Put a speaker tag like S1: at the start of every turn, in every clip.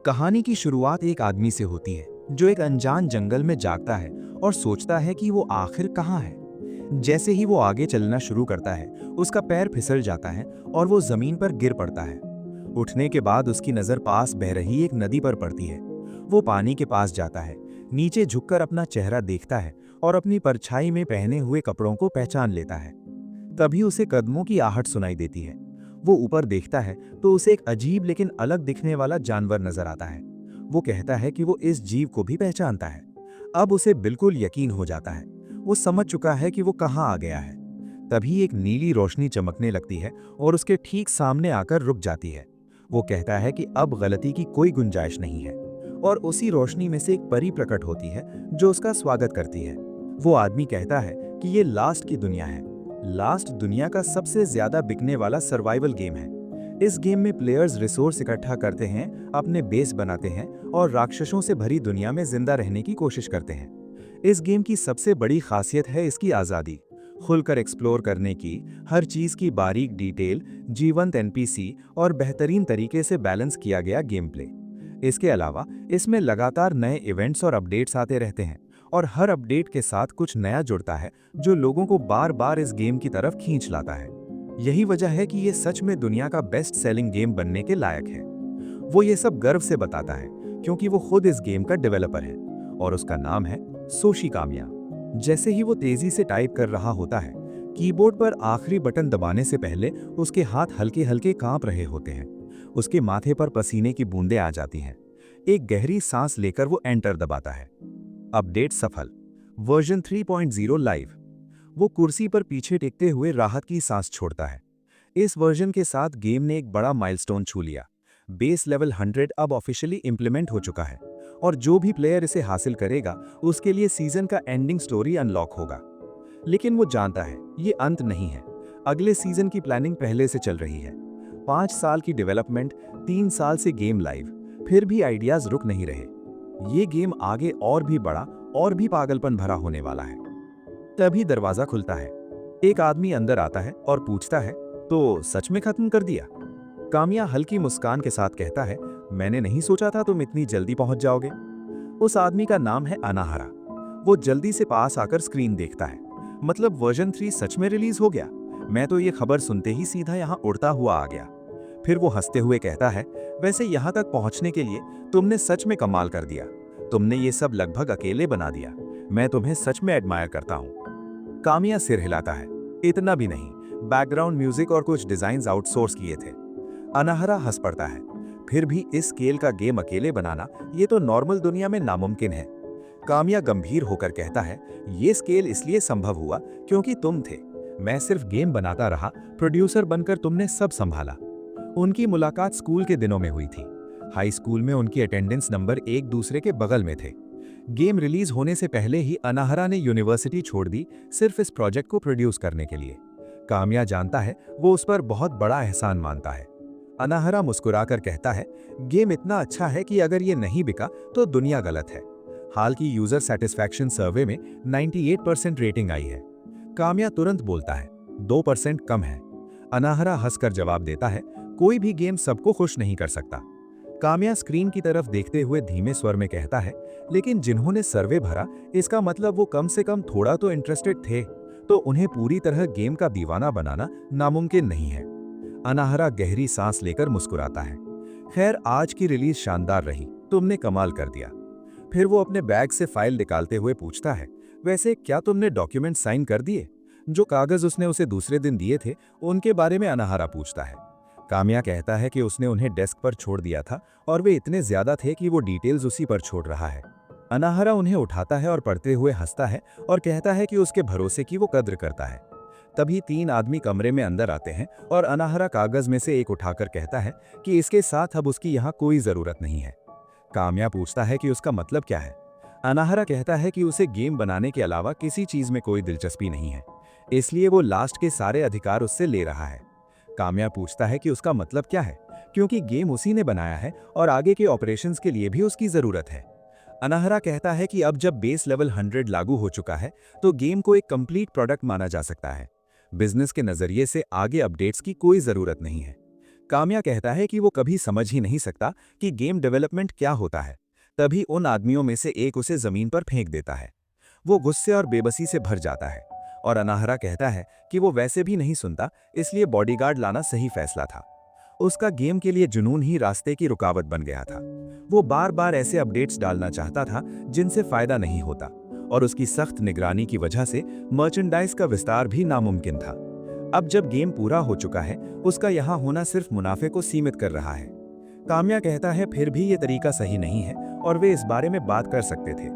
S1: कहानी की शुरुआत एक आदमी से होती है जो एक अनजान जंगल में जागता है और सोचता है कि वो आखिर कहाँ है। जैसे ही वो आगे चलना शुरू करता है, उसका पैर फिसल जाता है और वो जमीन पर गिर पड़ता है। उठने के बाद उसकी नज़र पास बह रही एक नदी पर पड़ती है। वो पानी के पास जाता है, नीचे झुककर अपना चेहरा देखता है और अपनी परछाई में पहने हुए कपड़ों को पहचान लेता है। तभी उसे कदमों की आहट सुनाई देती है। वो ऊपर देखता है तो उसे एक अजीब लेकिन अलग दिखने वाला जानवर नजर आता है। वो कहता है कि वो इस जीव को भी पहचानता है। अब उसे बिल्कुल यकीन हो जाता है। वो समझ चुका है कि वो कहाँ आ गया है। तभी एक नीली रोशनी चमकने लगती है और उसके ठीक सामने आकर रुक जाती है। वो कहता है कि अब गलती की कोई गुंजाइश नहीं है। और उसी रोशनी में से एक परी प्रकट होती है जो उसका स्वागत करती है। वो आदमी कहता है कि ये लास्ट की दुनिया है। लास्ट दुनिया का सबसे ज्यादा बिकने वाला सर्वाइवल गेम है। इस गेम में प्लेयर्स रिसोर्स इकट्ठा करते हैं, अपने बेस बनाते हैं और राक्षसों से भरी दुनिया में जिंदा रहने की कोशिश करते हैं। इस गेम की सबसे बड़ी खासियत है इसकी आज़ादी, खुलकर एक्सप्लोर करने की, हर चीज़ की बारीक डिटेल, जीवंत एनपीसी और बेहतरीन तरीके से बैलेंस किया गया गेम प्ले। इसके अलावा इसमें लगातार नए इवेंट्स और अपडेट्स आते रहते हैं और हर अपडेट के साथ कुछ नया जुड़ता है जो लोगों को बार बार इस गेम की तरफ खींच लाता है। यही वजह है कि ये सच में दुनिया का बेस्ट सेलिंग गेम बनने के लायक है। वो ये सब गर्व से बताता है क्योंकि वो खुद इस गेम का डेवलपर है और उसका नाम है सोशी कामिया। जैसे ही वो तेजी से टाइप कर रहा होता है, कीबोर्ड पर आखिरी बटन दबाने से पहले उसके हाथ हल्के हल्के कांप रहे होते हैं। उसके माथे पर पसीने की बूंदें आ जाती हैं। एक गहरी सांस लेकर वो एंटर दबाता है। अपडेट सफल, वर्जन 3.0 लाइव। वो कुर्सी पर पीछे टेकते हुए राहत की सांस छोड़ता है। इस वर्जन के साथ गेम ने एक बड़ा माइलस्टोन छू लिया। बेस लेवल 100 अब ऑफिशियली इंप्लीमेंट हो चुका है और जो भी प्लेयर इसे हासिल करेगा उसके लिए सीजन का एंडिंग स्टोरी अनलॉक होगा। लेकिन वो जानता है ये अंत नहीं है। अगले सीजन की प्लानिंग पहले से चल रही है। 5 साल की डेवलपमेंट, 3 साल से गेम लाइव, फिर भी आइडियाज रुक नहीं रहे। ये गेम आगे और भी बड़ा और भी पागलपन भरा होने वाला है। तभी दरवाजा खुलता है। एक आदमी अंदर आता है और पूछता है, तो सच में खत्म कर दिया? कामिया हल्की मुस्कान के साथ कहता है, मैंने नहीं सोचा था तुम इतनी जल्दी पहुंच जाओगे। उस आदमी का नाम है अनाहरा। वो जल्दी से पास आकर स्क्रीन देखता है। मतलब वर्जन 3 सच में रिलीज हो गया? मैं तो ये खबर सुनते ही सीधा यहाँ उड़ता हुआ आ गया। फिर वो हंसते हुए कहता है, वैसे यहाँ तक पहुँचने के लिए तुमने सच में कमाल कर दिया। तुमने ये सब लगभग अकेले बना दिया। मैं तुम्हें सच में एडमायर करता हूँ। कामिया सिर हिलाता है, इतना भी नहीं, बैकग्राउंड म्यूजिक और कुछ डिजाइन आउटसोर्स किए थे। अनाहरा हंस पड़ता है, फिर भी इस स्केल का गेम अकेले बनाना ये तो नॉर्मल दुनिया में नामुमकिन है। कामिया गंभीर होकर कहता है, ये स्केल इसलिए संभव हुआ क्योंकि तुम थे। मैं सिर्फ गेम बनाता रहा, प्रोड्यूसर बनकर तुमने सब संभाला। उनकी मुलाकात स्कूल के दिनों में हुई थी। हाई स्कूल में उनकी अटेंडेंस नंबर एक दूसरे के बगल में थे। गेम रिलीज होने से पहले ही अनाहरा ने यूनिवर्सिटी छोड़ दी सिर्फ इस प्रोजेक्ट को प्रोड्यूस करने के लिए। कामिया जानता है वो उस पर बहुत बड़ा एहसान मानता है। अनाहरा मुस्कुराकर कहता है, गेम इतना अच्छा है कि अगर ये नहीं बिका तो दुनिया गलत है। हाल की यूजर सेटिस्फैक्शन सर्वे में 98% रेटिंग आई है। कामिया तुरंत बोलता है, 2% कम है। अनाहरा हंसकर जवाब देता है, कोई भी गेम सबको खुश नहीं कर सकता। कामिया स्क्रीन की तरफ देखते हुए धीमे स्वर में कहता है, लेकिन जिन्होंने सर्वे भरा, इसका मतलब वो कम से कम थोड़ा तो इंटरेस्टेड थे, तो उन्हें पूरी तरह गेम का दीवाना बनाना नामुमकिन नहीं है। अनाहरा गहरी सांस लेकर मुस्कुराता है। खैर, आज की रिलीज शानदार रही, तुमने कमाल कर दिया। फिर वो अपने बैग से फाइल निकालते हुए पूछता है, वैसे क्या तुमने डॉक्यूमेंट साइन कर दिए? जो कागज उसने उसे दूसरे दिन दिए थे उनके बारे में अनाहरा पूछता है। कामिया कहता है कि उसने उन्हें डेस्क पर छोड़ दिया था और वे इतने ज्यादा थे कि वो डिटेल्स उसी पर छोड़ रहा है। अनाहरा उन्हें उठाता है और पढ़ते हुए हंसता है और कहता है कि उसके भरोसे की वो कद्र करता है। तभी 3 आदमी कमरे में अंदर आते हैं और अनाहरा कागज में से एक उठाकर कहता है कि इसके साथ अब उसकी यहाँ कोई जरूरत नहीं है। कामिया पूछता है कि उसका मतलब क्या है। अनाहरा कहता है कि उसे गेम बनाने के अलावा किसी चीज में कोई दिलचस्पी नहीं है, इसलिए वो लास्ट के सारे अधिकार उससे ले रहा है। कामिया पूछता है कि उसका मतलब क्या है, क्योंकि गेम उसी ने बनाया है और आगे के ऑपरेशंस के लिए भी उसकी जरूरत है। अनाहरा कहता है कि अब जब बेस लेवल 100 लागू हो चुका है तो गेम को एक कंप्लीट प्रोडक्ट माना जा सकता है। बिजनेस के नजरिए से आगे अपडेट्स की कोई जरूरत नहीं है। काम्या कहता है कि वो कभी समझ ही नहीं सकता कि गेम डेवलपमेंट क्या होता है। तभी उन आदमियों में से एक उसे जमीन पर फेंक देता है। वो गुस्से और बेबसी से भर जाता है और अनाहरा कहता है कि वो वैसे भी नहीं सुनता, इसलिए बॉडीगार्ड लाना सही फैसला था। उसका गेम के लिए जुनून ही रास्ते की रुकावट बन गया था। वो बार बार ऐसे अपडेट्स डालना चाहता था जिनसे फायदा नहीं होता, और उसकी सख्त निगरानी की वजह से मर्चेंडाइज का विस्तार भी नामुमकिन था। अब जब गेम पूरा हो चुका है, उसका यहाँ होना सिर्फ मुनाफे को सीमित कर रहा है। काम्या कहता है फिर भी ये तरीका सही नहीं है और वे इस बारे में बात कर सकते थे।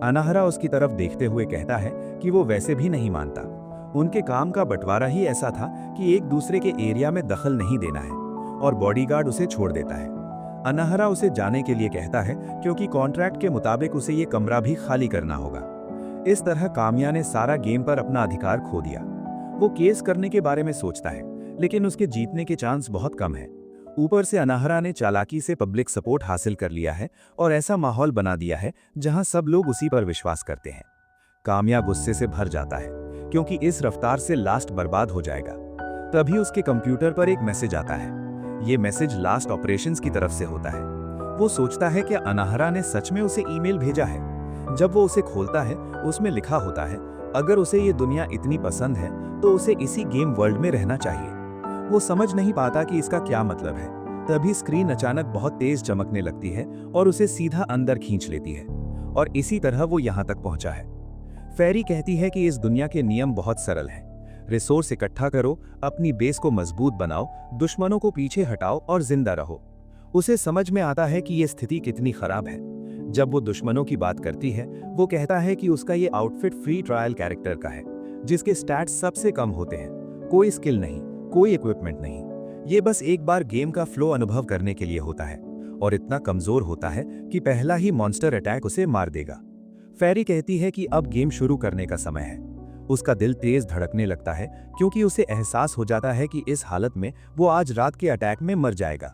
S1: अनाहरा उसकी तरफ देखते हुए कहता है कि वो वैसे भी नहीं मानता। उनके काम का बंटवारा ही ऐसा था कि एक दूसरे के एरिया में दखल नहीं देना है, और बॉडीगार्ड उसे छोड़ देता है। अनाहरा उसे जाने के लिए कहता है क्योंकि कॉन्ट्रैक्ट के मुताबिक उसे ये कमरा भी खाली करना होगा। इस तरह काम्या ने सारा गेम पर अपना अधिकार खो दिया। वो केस करने के बारे में सोचता है, लेकिन उसके जीतने के चांस बहुत कम है। ऊपर से अनाहरा ने चालाकी से पब्लिक सपोर्ट हासिल कर लिया है और ऐसा माहौल बना दिया है जहां सब लोग उसी पर विश्वास करते हैं। काम्या गुस्से से भर जाता है क्योंकि इस रफ्तार से लास्ट बर्बाद हो जाएगा। तभी उसके कंप्यूटर पर एक मैसेज आता है। ये मैसेज लास्ट ऑपरेशंस की तरफ से होता है। वो सोचता है कि अनाहरा ने सच में उसे ईमेल भेजा है। जब वो उसे खोलता है, उसमें लिखा होता है, अगर उसे ये दुनिया इतनी पसंद है तो उसे इसी गेम वर्ल्ड में रहना चाहिए। वो समझ नहीं पाता कि इसका क्या मतलब है। तभी स्क्रीन अचानक बहुत तेज चमकने लगती है और उसे सीधा अंदर खींच लेती है, और इसी तरह वो यहाँ तक पहुंचा है। फेरी कहती है कि इस दुनिया के नियम बहुत सरल हैं। रिसोर्स इकट्ठा करो, अपनी बेस को मजबूत बनाओ, दुश्मनों को पीछे हटाओ और जिंदा रहो। उसे समझ में आता है कि ये स्थिति कितनी खराब है। जब वो दुश्मनों की बात करती है, वो कहता है कि उसका ये आउटफिट फ्री ट्रायल कैरेक्टर का है, जिसके स्टैट्स सबसे कम होते हैं। कोई स्किल नहीं, कोई इक्विपमेंट नहीं, ये बस एक बार गेम का फ्लो अनुभव करने के लिए होता है, और इतना कमजोर होता है कि पहला ही मॉन्स्टर अटैक उसे मार देगा। फेरी कहती है कि अब गेम शुरू करने का समय है। उसका दिल तेज धड़कने लगता है क्योंकि उसे एहसास हो जाता है कि इस हालत में वो आज रात के अटैक में मर जाएगा।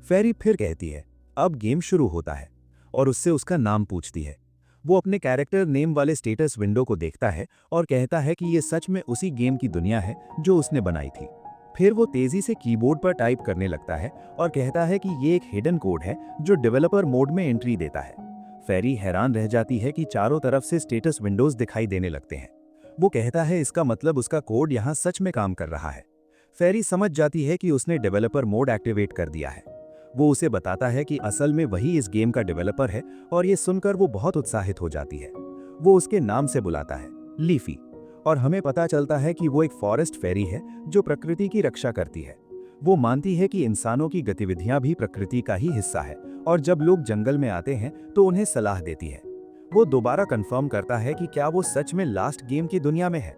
S1: फेरी फिर कहती है, अब गेम शुरू होता है, और उससे उसका नाम पूछती है। वो अपने कैरेक्टर नेम वाले स्टेटस विंडो को देखता है और कहता है कि ये सच में उसी गेम की दुनिया है जो उसने बनाई थी। फिर वो तेजी से कीबोर्ड पर टाइप करने लगता है और कहता है कि ये एक हिडन कोड है जो डेवलपर मोड में एंट्री देता है। फेरी हैरान रह जाती है कि चारों तरफ से स्टेटस विंडोज दिखाई देने लगते हैं। वो कहता है इसका मतलब उसका कोड यहाँ सच में काम कर रहा है। फेरी समझ जाती है कि उसने डेवलपर मोड एक्टिवेट कर दिया है। वो उसे बताता है कि असल में वही इस गेम का डेवलपर है, और ये सुनकर वो बहुत उत्साहित हो जाती है। वो उसके नाम से बुलाता है, लीफी, और हमें पता चलता है कि वो एक फॉरेस्ट फेरी है जो प्रकृति की रक्षा करती है। वो मानती है कि इंसानों की गतिविधियां भी प्रकृति का ही हिस्सा है, और जब लोग जंगल में आते हैं तो उन्हें सलाह देती है। वो दोबारा कंफर्म करता है कि क्या वो सच में लास्ट गेम की दुनिया में है।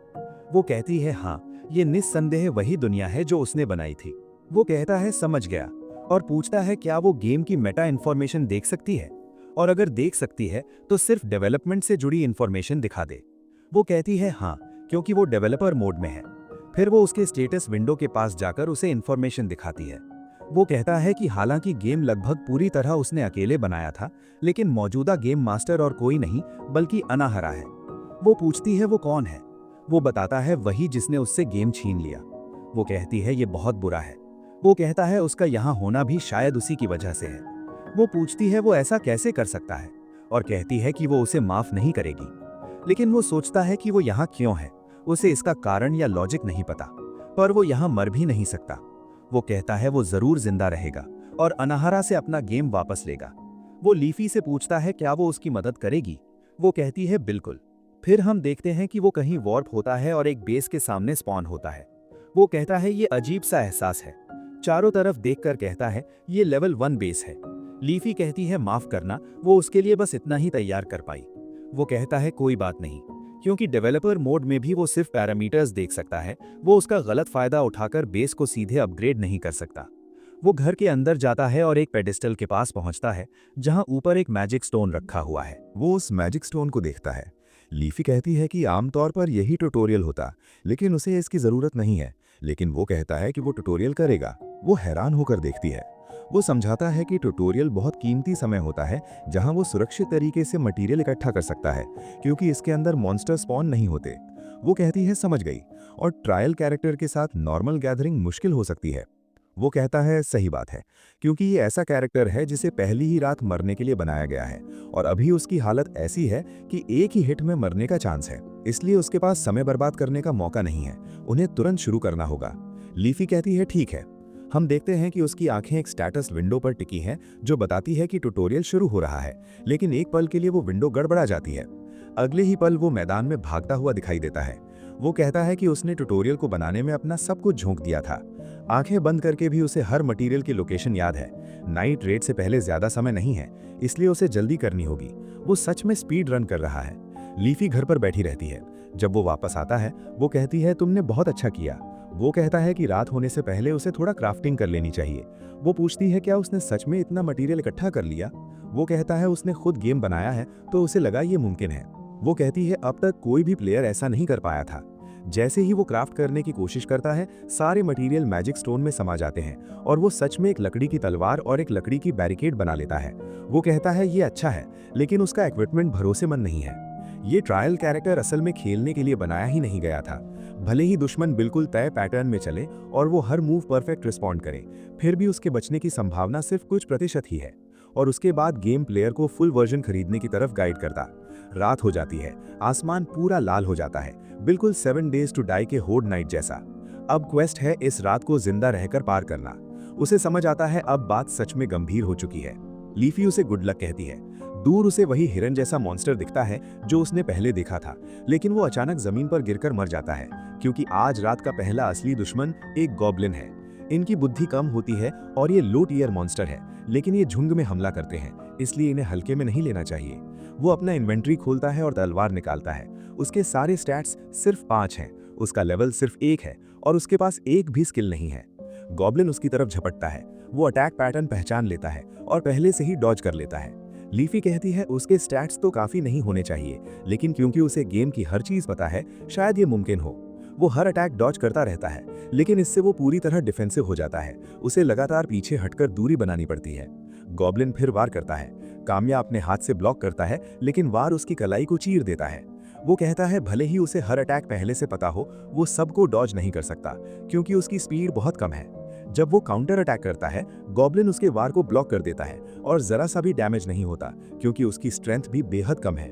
S1: वो कहती है हाँ, ये निस्संदेह वही दुनिया है जो उसने बनाई थी। वो कहता है समझ गया, और पूछता है क्या वो गेम की मेटा इन्फॉर्मेशन देख सकती है, और अगर देख सकती है तो सिर्फ डेवलपमेंट से जुड़ी इन्फॉर्मेशन दिखा दे। वो कहती है हाँ, क्योंकि वो डेवलपर मोड में है। फिर वो उसके स्टेटस विंडो के पास जाकर उसे इन्फॉर्मेशन दिखाती है। वो कहता है कि हालांकि गेम लगभग पूरी तरह उसने अकेले बनाया था, लेकिन मौजूदा गेम मास्टर और कोई नहीं बल्कि अनाहरा है। वो पूछती है वो कौन है। वो बताता है वही जिसने उससे गेम छीन लिया। वो कहती है ये बहुत बुरा है। वो कहता है उसका यहाँ होना भी शायद उसी की वजह से है। वो पूछती है वो ऐसा कैसे कर सकता है, और कहती है कि वो उसे माफ नहीं करेगी। लेकिन वो सोचता है कि वो यहाँ क्यों है। उसे इसका कारण या लॉजिक नहीं पता, पर वो यहाँ मर भी नहीं सकता। वो कहता है वो जरूर जिंदा रहेगा और अनाहरा से अपना गेम वापस लेगा। वो लीफी से पूछता है क्या वो उसकी मदद करेगी। वो कहती है बिल्कुल। फिर हम देखते हैं कि वो कहीं वॉर्प होता है और एक बेस के सामने स्पॉन होता है। वो कहता है ये अजीब सा एहसास है। चारों तरफ देखकर कहता है ये लेवल 1 बेस है। लीफी कहती है माफ करना, वो उसके लिए बस इतना ही तैयार कर पाई। वो कहता है कोई बात नहीं, क्योंकि डेवलपर मोड में भी वो सिर्फ पैरामीटर्स देख सकता है। वो उसका गलत फायदा उठाकर बेस को सीधे अपग्रेड नहीं कर सकता। वो घर के अंदर जाता है और एक पेडिस्टल के पास पहुंचता है जहां ऊपर एक मैजिक स्टोन रखा हुआ है।
S2: वो उस मैजिक स्टोन को देखता है। लीफी कहती है कि आमतौर पर यही ट्यूटोरियल होता, लेकिन उसे इसकी जरूरत नहीं है। लेकिन वो कहता है कि वो ट्यूटोरियल करेगा। वो हैरान होकर देखती है। वो समझाता है कि ट्यूटोरियल बहुत कीमती समय होता है जहां वो सुरक्षित तरीके से मटेरियल इकट्ठा कर सकता है, क्योंकि इसके अंदर मॉन्स्टर स्पॉन नहीं होते। वो कहती है समझ गई, और ट्रायल कैरेक्टर के साथ नॉर्मल गैदरिंग मुश्किल हो सकती है। वो कहता है सही बात है, क्योंकि ये ऐसा कैरेक्टर है जिसे पहली ही रात मरने के लिए बनाया गया है और अभी उसकी हालत ऐसी है कि एक ही हिट में मरने का चांस है, इसलिए उसके पास समय बर्बाद करने का मौका नहीं है, उन्हें तुरंत शुरू करना होगा। लीफी कहती है ठीक है। हम देखते हैं कि उसकी आंखें एक स्टेटस विंडो पर टिकी हैं जो बताती है कि ट्यूटोरियल शुरू हो रहा है, लेकिन एक पल के लिए वो विंडो गड़बड़ा जाती है। अगले ही पल वो मैदान में भागता हुआ दिखाई देता है। वो कहता है कि उसने ट्यूटोरियल को बनाने में अपना सब कुछ झोंक दिया था। आंखें बंद करके भी उसे हर मटेरियल की लोकेशन याद है। नाइट रेड से पहले ज्यादा समय नहीं है, इसलिए उसे जल्दी करनी होगी। वो सच में स्पीड रन कर रहा है। लीफी घर पर बैठी रहती है। जब वो वापस आता है, वो कहती है तुमने बहुत अच्छा किया। वो कहता है कि रात होने से पहले उसे थोड़ा क्राफ्टिंग कर लेनी चाहिए। वो पूछती है क्या उसने सच में इतना मटेरियल इकट्ठा कर लिया। वो कहता है उसने खुद गेम बनाया है तो उसे लगा ये मुमकिन है। वो कहती है अब तक कोई भी प्लेयर ऐसा नहीं कर पाया था। जैसे ही वो क्राफ्ट करने की कोशिश करता है, सारे मटेरियल मैजिक स्टोन में समा जाते हैं और वो सच में एक लकड़ी की तलवार और एक लकड़ी की बैरिकेड बना लेता है। वो कहता है ये अच्छा है, लेकिन उसका इक्विपमेंट भरोसेमंद नहीं है। ये ट्रायल कैरेक्टर असल में खेलने के लिए बनाया ही नहीं गया था। भले ही दुश्मन बिल्कुल तय पैटर्न में चले और वो हर मूव परफेक्ट रिस्पॉन्ड करे, फिर भी उसके बचने की संभावना सिर्फ कुछ प्रतिशत ही है। और उसके बाद गेम प्लेयर को फुल वर्जन खरीदने की तरफ गाइड करता। रात हो जाती है, आसमान पूरा लाल हो जाता है, बिल्कुल 7 डेज टू डाई के होड नाइट जैसा। अब क्वेस्ट है इस रात को जिंदा रहकर पार करना। उसे समझ आता है अब बात सच में गंभीर हो चुकी है। लीफी उसे गुड लक कहती है। दूर उसे वही हिरन जैसा मॉन्स्टर दिखता है जो उसने पहले देखा था, लेकिन वो अचानक जमीन पर गिरकर मर जाता है, क्योंकि आज रात का पहला असली दुश्मन एक गॉब्लिन है। इनकी बुद्धि कम होती है और ये लो टियर मॉन्स्टर है, लेकिन ये झुंड में हमला करते हैं, इसलिए इन्हें हल्के में नहीं लेना चाहिए। वो अपना इन्वेंट्री खोलता है और तलवार निकालता है। उसके सारे स्टैट्स सिर्फ 5 हैं, उसका लेवल सिर्फ 1 है और उसके पास एक भी स्किल नहीं है। गॉब्लिन उसकी तरफ झपटता है। वो अटैक पैटर्न पहचान लेता है और पहले से ही डॉज कर लेता है। लीफी कहती है उसके स्टैट्स तो काफी नहीं होने चाहिए, लेकिन क्योंकि उसे गेम की हर चीज पता है, शायद ये मुमकिन हो। वो हर अटैक डॉज करता रहता है, लेकिन इससे वो पूरी तरह डिफेंसिव हो जाता है। उसे लगातार पीछे हटकर दूरी बनानी पड़ती है। गॉब्लिन फिर वार करता है। काम्या अपने हाथ से ब्लॉक करता है, लेकिन वार उसकी कलाई को चीर देता है। वो कहता है भले ही उसे हर अटैक पहले से पता हो, वो सबको डॉज नहीं कर सकता, क्योंकि उसकी स्पीड बहुत कम है। जब वो काउंटर अटैक करता है, गॉब्लिन उसके वार को ब्लॉक कर देता है और जरा सा भी डैमेज नहीं होता, क्योंकि उसकी स्ट्रेंथ भी बेहद कम है।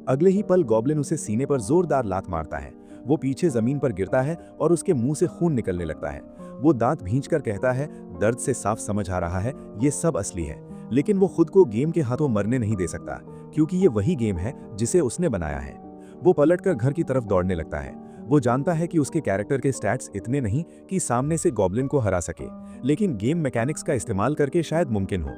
S2: अगले ही पल गॉब्लिन उसे सीने पर जोरदार लात मारता है। वो पीछे जमीन पर गिरता है और उसके मुंह से खून निकलने लगता है। वो दांत भींचकर कहता है दर्द से साफ समझ आ रहा है ये सब असली है, लेकिन वो खुद को गेम के हाथों मरने नहीं दे सकता, क्योंकि ये वही गेम है जिसे उसने बनाया है। वो पलटकर घर की तरफ दौड़ने लगता है। वो जानता है कि उसके कैरेक्टर के स्टैट्स इतने नहीं कि सामने से गॉब्लिन को हरा सके, लेकिन गेम मैकेनिक्स का इस्तेमाल करके शायद मुमकिन हो।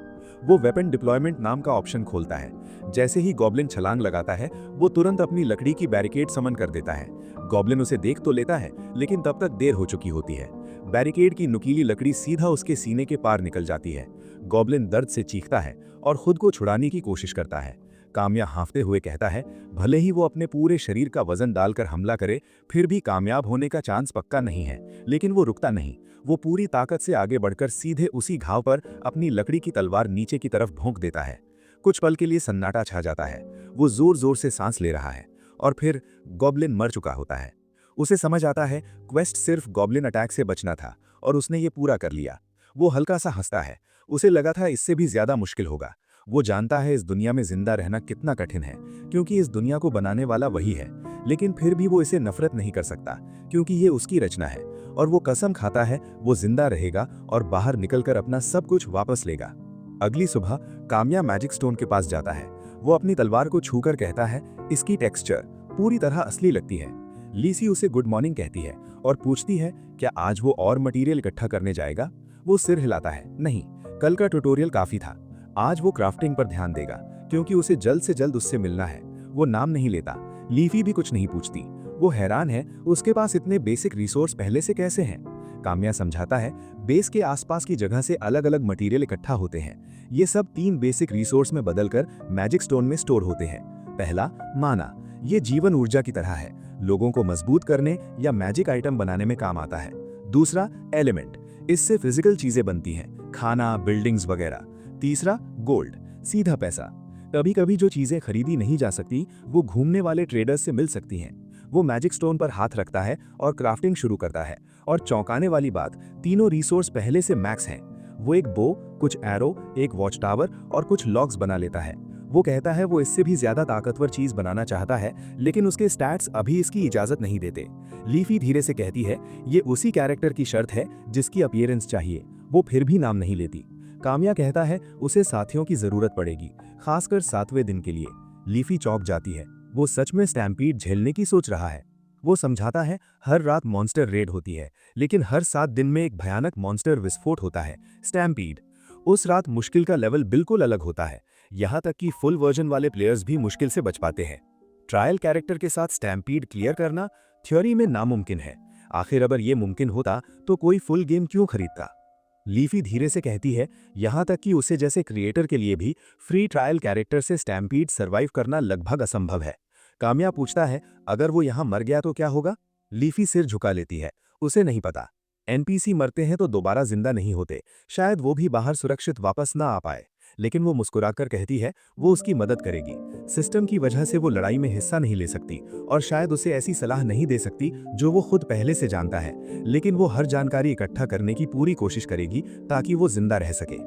S2: वो वेपन डिप्लॉयमेंट नाम का ऑप्शन खोलता है। जैसे ही गॉब्लिन छलांग लगाता है, वो तुरंत अपनी लकड़ी की बैरिकेड समन कर देता है। गॉब्लिन उसे देख तो लेता है, लेकिन तब तक देर हो चुकी होती है। बैरिकेड की नुकीली लकड़ी सीधा उसके सीने के पार निकल जाती है। गॉब्लिन दर्द से चीखता है और खुद को छुड़ाने की कोशिश करता है। काम्या हांफते हुए कहता है भले ही वो अपने पूरे शरीर का वजन डालकर हमला करे, फिर भी कामयाब होने का चांस पक्का नहीं है। लेकिन वो रुकता नहीं। वो पूरी ताकत से आगे बढ़कर सीधे उसी घाव पर अपनी लकड़ी की तलवार नीचे की तरफ भोंक देता है। कुछ पल के लिए सन्नाटा छा जाता है। वो जोर जोर से सांस ले रहा है और फिर गॉब्लिन मर चुका होता है। उसे समझ आता है क्वेस्ट सिर्फ गॉब्लिन अटैक से बचना था और उसने ये पूरा कर लिया। वो हल्का सा हंसता है। उसे लगा था इससे भी ज्यादा मुश्किल होगा। वो जानता है इस दुनिया में जिंदा रहना कितना कठिन है, क्योंकि इस दुनिया को बनाने वाला वही है, लेकिन फिर भी वो इसे नफरत नहीं कर सकता, क्योंकि ये उसकी रचना है। और वो कसम खाता है वो जिंदा रहेगा और बाहर निकलकर अपना सब कुछ वापस लेगा। अगली सुबह काम्या मैजिक स्टोन के पास जाता है। वो अपनी तलवार को छूकर कहता है इसकी टेक्सचर पूरी तरह असली लगती है। लीसी उसे गुड मॉर्निंग कहती है और पूछती है क्या आज वो और मटेरियल इकट्ठा करने जाएगा। वो सिर हिलाता है नहीं, कल का ट्यूटोरियल काफी था। आज वो क्राफ्टिंग पर ध्यान देगा, क्योंकि उसे जल्द से जल्द उससे मिलना है। वो नाम नहीं लेता। लीफी भी कुछ नहीं पूछती। वो हैरान है उसके पास इतने बेसिक रिसोर्स पहले से कैसे हैं। काम्या समझाता है बेस के आसपास की जगह से अलग अलग मटेरियल इकट्ठा होते हैं। ये सब 3 बेसिक रिसोर्स में बदलकर मैजिक स्टोन में स्टोर होते हैं। पहला माना, ये जीवन ऊर्जा की तरह है, लोगों को मजबूत करने या मैजिक आइटम बनाने में काम आता है। दूसरा एलिमेंट, इससे फिजिकल चीजें बनती हैं, खाना, बिल्डिंग्स वगैरह। तीसरा गोल्ड, सीधा पैसा। कभी कभी जो चीजें खरीदी नहीं जा सकती वो घूमने वाले ट्रेडर्स से मिल सकती हैं। वो मैजिक स्टोन पर हाथ रखता है और क्राफ्टिंग शुरू करता है। और चौंकाने वाली बात, तीनों रिसोर्स पहले से मैक्स हैं। वो एक बो, कुछ एरो, एक वॉच टावर और कुछ लॉक्स बना लेता है। वो कहता है वो इससे भी ज्यादा ताकतवर चीज बनाना चाहता है, लेकिन उसके स्टैट्स अभी इसकी इजाजत नहीं देते। लीफी धीरे से कहती है ये उसी कैरेक्टर की शर्त है जिसकी अपीयरेंस चाहिए। वो फिर भी नाम नहीं लेती। कामिया कहता है उसे साथियों की जरूरत पड़ेगी, खासकर 7वें दिन के लिए। लीफी चौंक जाती है। वो सच में स्टैम्पीड झेलने की सोच रहा है। वो समझाता है हर रात मॉन्स्टर रेड होती है, लेकिन हर 7 दिन में एक भयानक मॉन्स्टर विस्फोट होता है, स्टैम्पीड। उस रात मुश्किल का लेवल बिल्कुल अलग होता है। यहाँ तक कि फुल वर्जन वाले प्लेयर्स भी मुश्किल से बच पाते हैं। ट्रायल कैरेक्टर के साथ स्टैम्पीड क्लियर करना थ्योरी में नामुमकिन है। आखिर अगर ये मुमकिन होता तो कोई फुल गेम क्यों खरीदता? लीफी धीरे से कहती है यहाँ तक कि उसे जैसे क्रिएटर के लिए भी फ्री ट्रायल कैरेक्टर से स्टैम्पीड सर्वाइव करना लगभग असंभव है। कामिया पूछता है अगर वो यहाँ मर गया तो क्या होगा? लीफी सिर झुका लेती है, उसे नहीं पता। एनपीसी मरते हैं तो दोबारा जिंदा नहीं होते, शायद वो भी बाहर सुरक्षित वापस ना आ पाए। लेकिन वो मुस्कुराकर कहती है वो उसकी मदद करेगी। सिस्टम की वजह से वो लड़ाई में हिस्सा नहीं ले सकती और शायद उसे ऐसी सलाह नहीं दे सकती जो वो खुद पहले से जानता है, लेकिन वो हर जानकारी इकट्ठा करने की पूरी कोशिश करेगी ताकि वो जिंदा रह सके।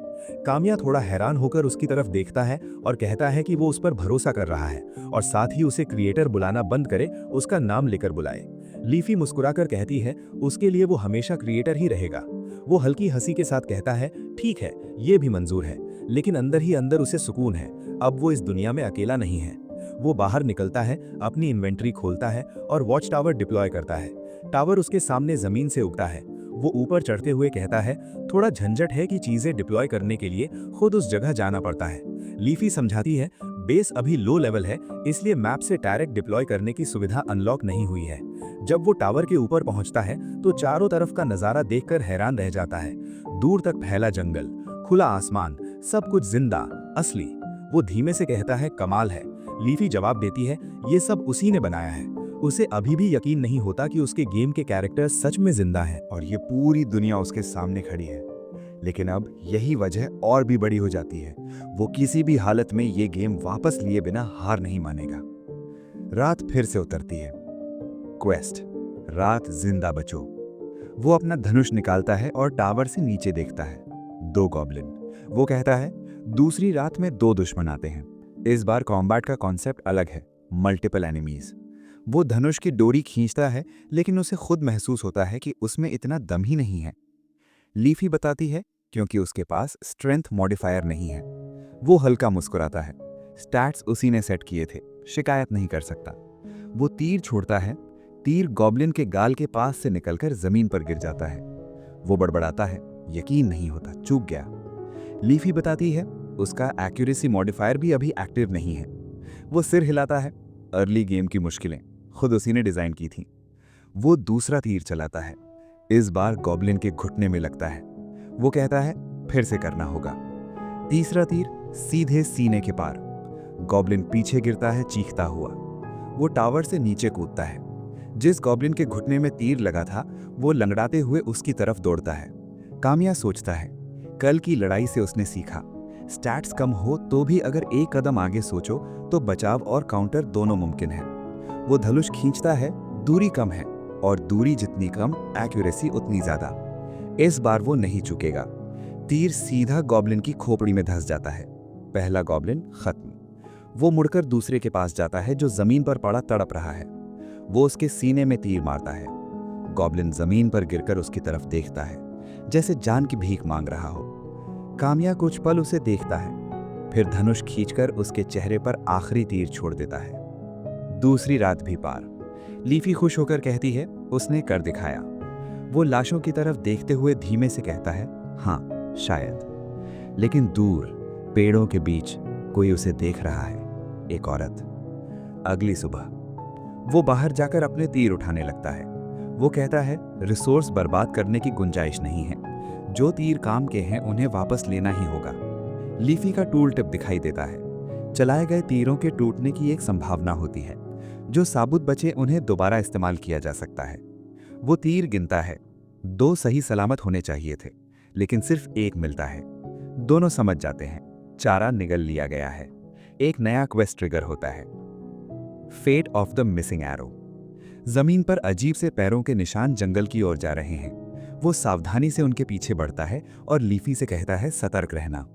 S2: कामिया थोड़ा हैरान होकर उसकी तरफ देखता है और कहता है कि वो उस पर भरोसा कर रहा है और साथ ही उसे क्रिएटर बुलाना बंद करे, उसका नाम लेकर बुलाए। लीफी मुस्कुराकर कहती है उसके लिए वो हमेशा क्रिएटर ही रहेगा। वो हल्की हंसी के साथ कहता है ठीक है, ये भी मंजूर है, लेकिन अंदर ही अंदर उसे सुकून है, अब वो इस दुनिया में अकेला नहीं है। वो बाहर निकलता है, अपनी इन्वेंट्री खोलता है और वॉच टावर डिप्लॉय करता है। टावर उसके सामने जमीन से उगता है। वो ऊपर चढ़ते हुए कहता है थोड़ा झंझट है कि चीजें डिप्लॉय करने के लिए खुद उस जगह जाना पड़ता है। लीफी समझाती है बेस अभी लो लेवल है, इसलिए मैप से डायरेक्ट डिप्लॉय करने की सुविधा अनलॉक नहीं हुई है। जब वो टावर के ऊपर पहुंचता है तो चारों तरफ का नजारा देखकर हैरान रह जाता है। दूर तक फैला जंगल, खुला आसमान, सब कुछ जिंदा, असली। वो धीमे से कहता है कमाल है। लीफी जवाब देती है ये सब उसी ने बनाया है। उसे अभी भी यकीन नहीं होता कि उसके गेम के कैरेक्टर सच में जिंदा हैं
S1: और ये पूरी दुनिया उसके सामने खड़ी है। लेकिन अब यही वजह और भी बड़ी हो जाती है। वो किसी भी हालत में ये गेम वापस लिए बिना हार नहीं मानेगा। रात फिर से उतरती है। क्वेस्ट, रात जिंदा बचो। वो अपना धनुष निकालता है और टावर से नीचे देखता है। 2 गॉब्लिन। वो कहता है दूसरी रात में 2 दुश्मन आते हैं। इस बार कॉम्बैट का कॉन्सेप्ट अलग है, मल्टीपल एनिमीज। वो धनुष की डोरी खींचता है, लेकिन उसे खुद महसूस होता है कि उसमें इतना दम ही नहीं है। लीफी बताती है क्योंकि उसके पास स्ट्रेंथ मॉडिफायर नहीं है। वो हल्का मुस्कुराता है। स्टैट्स उसी ने सेट किए थे, शिकायत नहीं कर सकता। वो तीर छोड़ता है। तीर गॉब्लिन के गाल के पास से निकलकर जमीन पर गिर जाता है। वो बड़बड़ाता है, यकीन नहीं होता, चूक गया। लीफी बताती है उसका एक्यूरेसी मॉडिफायर भी अभी एक्टिव नहीं है। वो सिर हिलाता है। अर्ली गेम की मुश्किलें खुद उसी ने डिजाइन की थी। वो दूसरा तीर चलाता है। इस बार गॉब्लिन के घुटने में लगता है। वो कहता है फिर से करना होगा। तीसरा तीर सीधे सीने के पार। गॉब्लिन पीछे गिरता है चीखता हुआ। वो टावर से नीचे कूदता है। जिस गॉब्लिन के घुटने में तीर लगा था वो लंगड़ाते हुए उसकी तरफ दौड़ता है। कामिया सोचता है कल की लड़ाई से उसने सीखा, स्टैट्स कम हो तो भी अगर एक कदम आगे सोचो तो बचाव और काउंटर दोनों मुमकिन है। वो धनुष खींचता है, दूरी कम है और दूरी जितनी कम एक्यूरेसी उतनी ज्यादा। इस बार वो नहीं चुकेगा। तीर सीधा गॉब्लिन की खोपड़ी में धंस जाता है। पहला गॉब्लिन खत्म। वो मुड़कर दूसरे के पास जाता है जो जमीन पर पड़ा तड़प रहा है। वो उसके सीने में तीर मारता है। गॉब्लिन जमीन पर गिरकर उसकी तरफ देखता है, जैसे जान की भीख मांग रहा हो। कामिया कुछ पल उसे देखता है, फिर धनुष खींचकर उसके चेहरे पर आखिरी तीर छोड़ देता है। दूसरी रात भी पार। लीफी खुश होकर कहती है उसने कर दिखाया। वो लाशों की तरफ देखते हुए धीमे से कहता है हाँ शायद। लेकिन दूर पेड़ों के बीच कोई उसे देख रहा है, एक औरत। अगली सुबह वो बाहर जाकर अपने तीर उठाने लगता है। वो कहता है रिसोर्स बर्बाद करने की गुंजाइश नहीं है, जो तीर काम के हैं उन्हें वापस लेना ही होगा। लीफी का टूल टिप दिखाई देता है। चलाए गए तीरों के टूटने की एक संभावना होती है, जो साबुत बचे उन्हें दोबारा इस्तेमाल किया जा सकता है। वो तीर गिनता है। 2 सही सलामत होने चाहिए थे, लेकिन सिर्फ 1 मिलता है। दोनों समझ जाते हैं चारा निगल लिया गया है। एक नया क्वेस्ट ट्रिगर होता है, fate of the missing arrow. जमीन पर अजीब से पैरों के निशान जंगल की ओर जा रहे हैं। वो सावधानी से उनके पीछे बढ़ता है और लीफी से कहता है सतर्क रहना।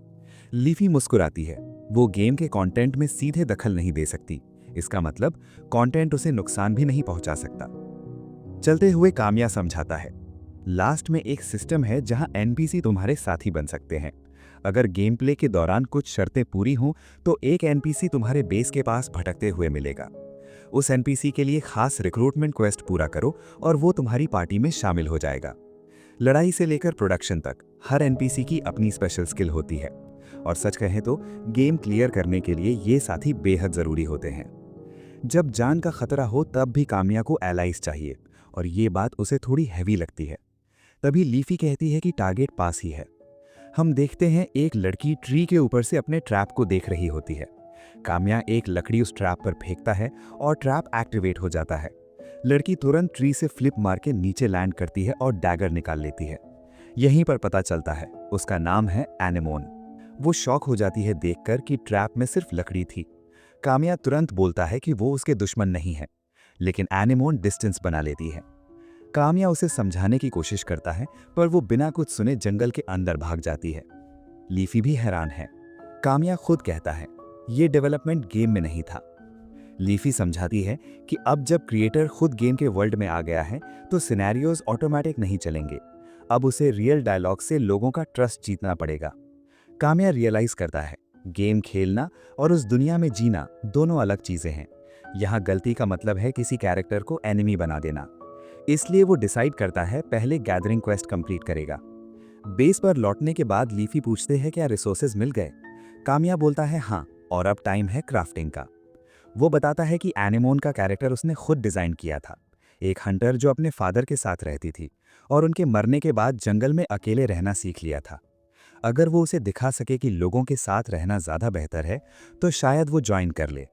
S1: लीफी मुस्कुराती है। वो गेम के कंटेंट में सीधे दखल नहीं दे सकती। इसका मतलब कंटेंट उसे नुकसान भी नहीं पहुंचा सकता। चलते हुए कामिया समझाता है, लास्ट में एक सिस्टम है जहां एनपीसी तुम्हारे साथी बन सकते हैं। अगर गेम प्ले के दौरान कुछ शर्तें पूरी हों तो एक एनपीसी तुम्हारे बेस के पास भटकते हुए मिलेगा। उस एनपीसी के लिए खास रिक्रूटमेंट क्वेस्ट पूरा करो और वो तुम्हारी पार्टी में शामिल हो जाएगा। लड़ाई से लेकर प्रोडक्शन तक हर एनपीसी की अपनी स्पेशल स्किल होती है और सच कहें तो गेम क्लियर करने के लिए ये साथी बेहद जरूरी होते हैं। जब जान का खतरा हो तब भी कामिया को एलाइज चाहिए और ये बात उसे थोड़ी हैवी लगती है। तभी लीफी कहती है कि टारगेट पास ही है। हम देखते हैं एक लड़की ट्री के ऊपर से अपने ट्रैप को देख रही होती है। कामिया एक लकड़ी उस ट्रैप पर फेंकता है और ट्रैप एक्टिवेट हो जाता है। लड़की तुरंत ट्री से फ्लिप मार के नीचे लैंड करती है और डैगर निकाल लेती है। यहीं पर पता चलता है उसका नाम है एनेमोन। वो शॉक हो जाती है देखकर कि ट्रैप में सिर्फ लकड़ी थी। कामिया तुरंत बोलता है कि वो उसके दुश्मन नहीं है, लेकिन एनेमोन डिस्टेंस बना लेती है। कामिया उसे समझाने की कोशिश करता है पर वो बिना कुछ सुने जंगल के अंदर भाग जाती है। लीफी भी हैरान है। कामिया खुद कहता है ये डेवलपमेंट गेम में नहीं था। लीफी समझाती है कि अब जब क्रिएटर खुद गेम के वर्ल्ड में आ गया है तो सिनेरियोज ऑटोमेटिक नहीं चलेंगे। अब उसे रियल डायलॉग से लोगों का ट्रस्ट जीतना पड़ेगा। कामिया रियलाइज करता है गेम खेलना और उस दुनिया में जीना दोनों अलग चीजें हैं। यहाँ गलती का मतलब है किसी कैरेक्टर को एनिमी बना देना। इसलिए वो डिसाइड करता है पहले गैदरिंग क्वेस्ट कंप्लीट करेगा। बेस पर लौटने के बाद लीफी पूछते हैं क्या रिसोर्सेज मिल गए। कामिया बोलता है हाँ, और अब टाइम है क्राफ्टिंग का। वो बताता है कि एनेमोन का कैरेक्टर उसने खुद डिजाइन किया था, एक हंटर जो अपने फादर के साथ रहती थी और उनके मरने के बाद जंगल में अकेले रहना सीख लिया था। अगर वो उसे दिखा सके कि लोगों के साथ रहना ज़्यादा बेहतर है तो शायद वो ज्वाइन कर ले।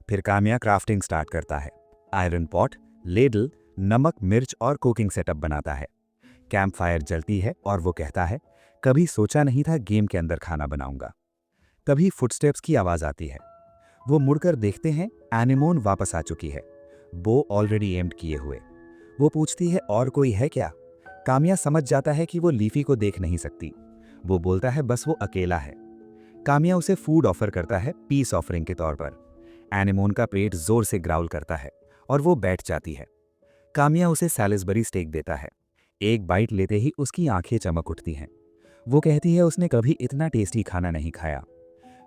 S1: फिर कामिया क्राफ्टिंग स्टार्ट करता है। आयरन पॉट, लेडल, नमक, मिर्च और कुकिंग सेटअप बनाता है। कैंप फायर जलती है और वो कहता है कभी सोचा नहीं था गेम के अंदर खाना बनाऊंगा। तभी फुटस्टेप्स की आवाज़ आती है। वो मुड़कर देखते हैं एनेमोन वापस आ चुकी है, बो ऑलरेडी एम्ड किए हुए। वो पूछती है और कोई है क्या। कामिया समझ जाता है कि वो लीफी को देख नहीं सकती। वो बोलता है बस वो अकेला है। कामिया उसे फूड ऑफर करता है पीस ऑफरिंग के तौर पर। एनेमोन का पेट जोर से ग्राउल करता है और वो बैठ जाती है। कामिया उसे सैलिसबरी स्टेक देता है। एक बाइट लेते ही उसकी आंखें चमक उठती हैं। वो कहती है उसने कभी इतना टेस्टी खाना नहीं खाया।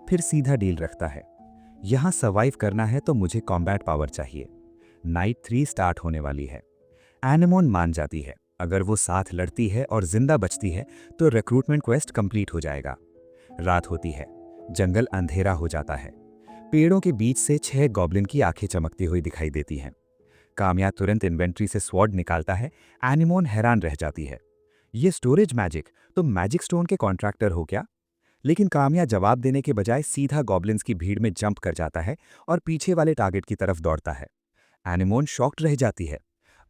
S1: फिर सीधा डील रखता है, यहाँ सर्वाइव करना है तो मुझे कॉम्बैट पावर चाहिए। नाइट 3 स्टार्ट होने वाली है। एनेमोन मान जाती है। अगर वो साथ लड़ती है और जिंदा बचती है तो रिक्रूटमेंट क्वेस्ट कंप्लीट हो जाएगा। रात होती है, जंगल अंधेरा हो जाता है। पेड़ों के बीच से 6 गॉब्लिन की आंखें चमकती हुई दिखाई देती हैं। कामिया तुरंत इन्वेंट्री से स्वॉर्ड निकालता है। एनेमोन हैरान रह जाती है, ये स्टोरेज मैजिक, तो मैजिक स्टोन के कॉन्ट्रैक्टर हो क्या। लेकिन कामिया जवाब देने के बजाय सीधा गॉब्लिन्स की भीड़ में जंप कर जाता है और पीछे वाले टारगेट की तरफ दौड़ता है। एनेमोन शॉक्ड रह जाती है,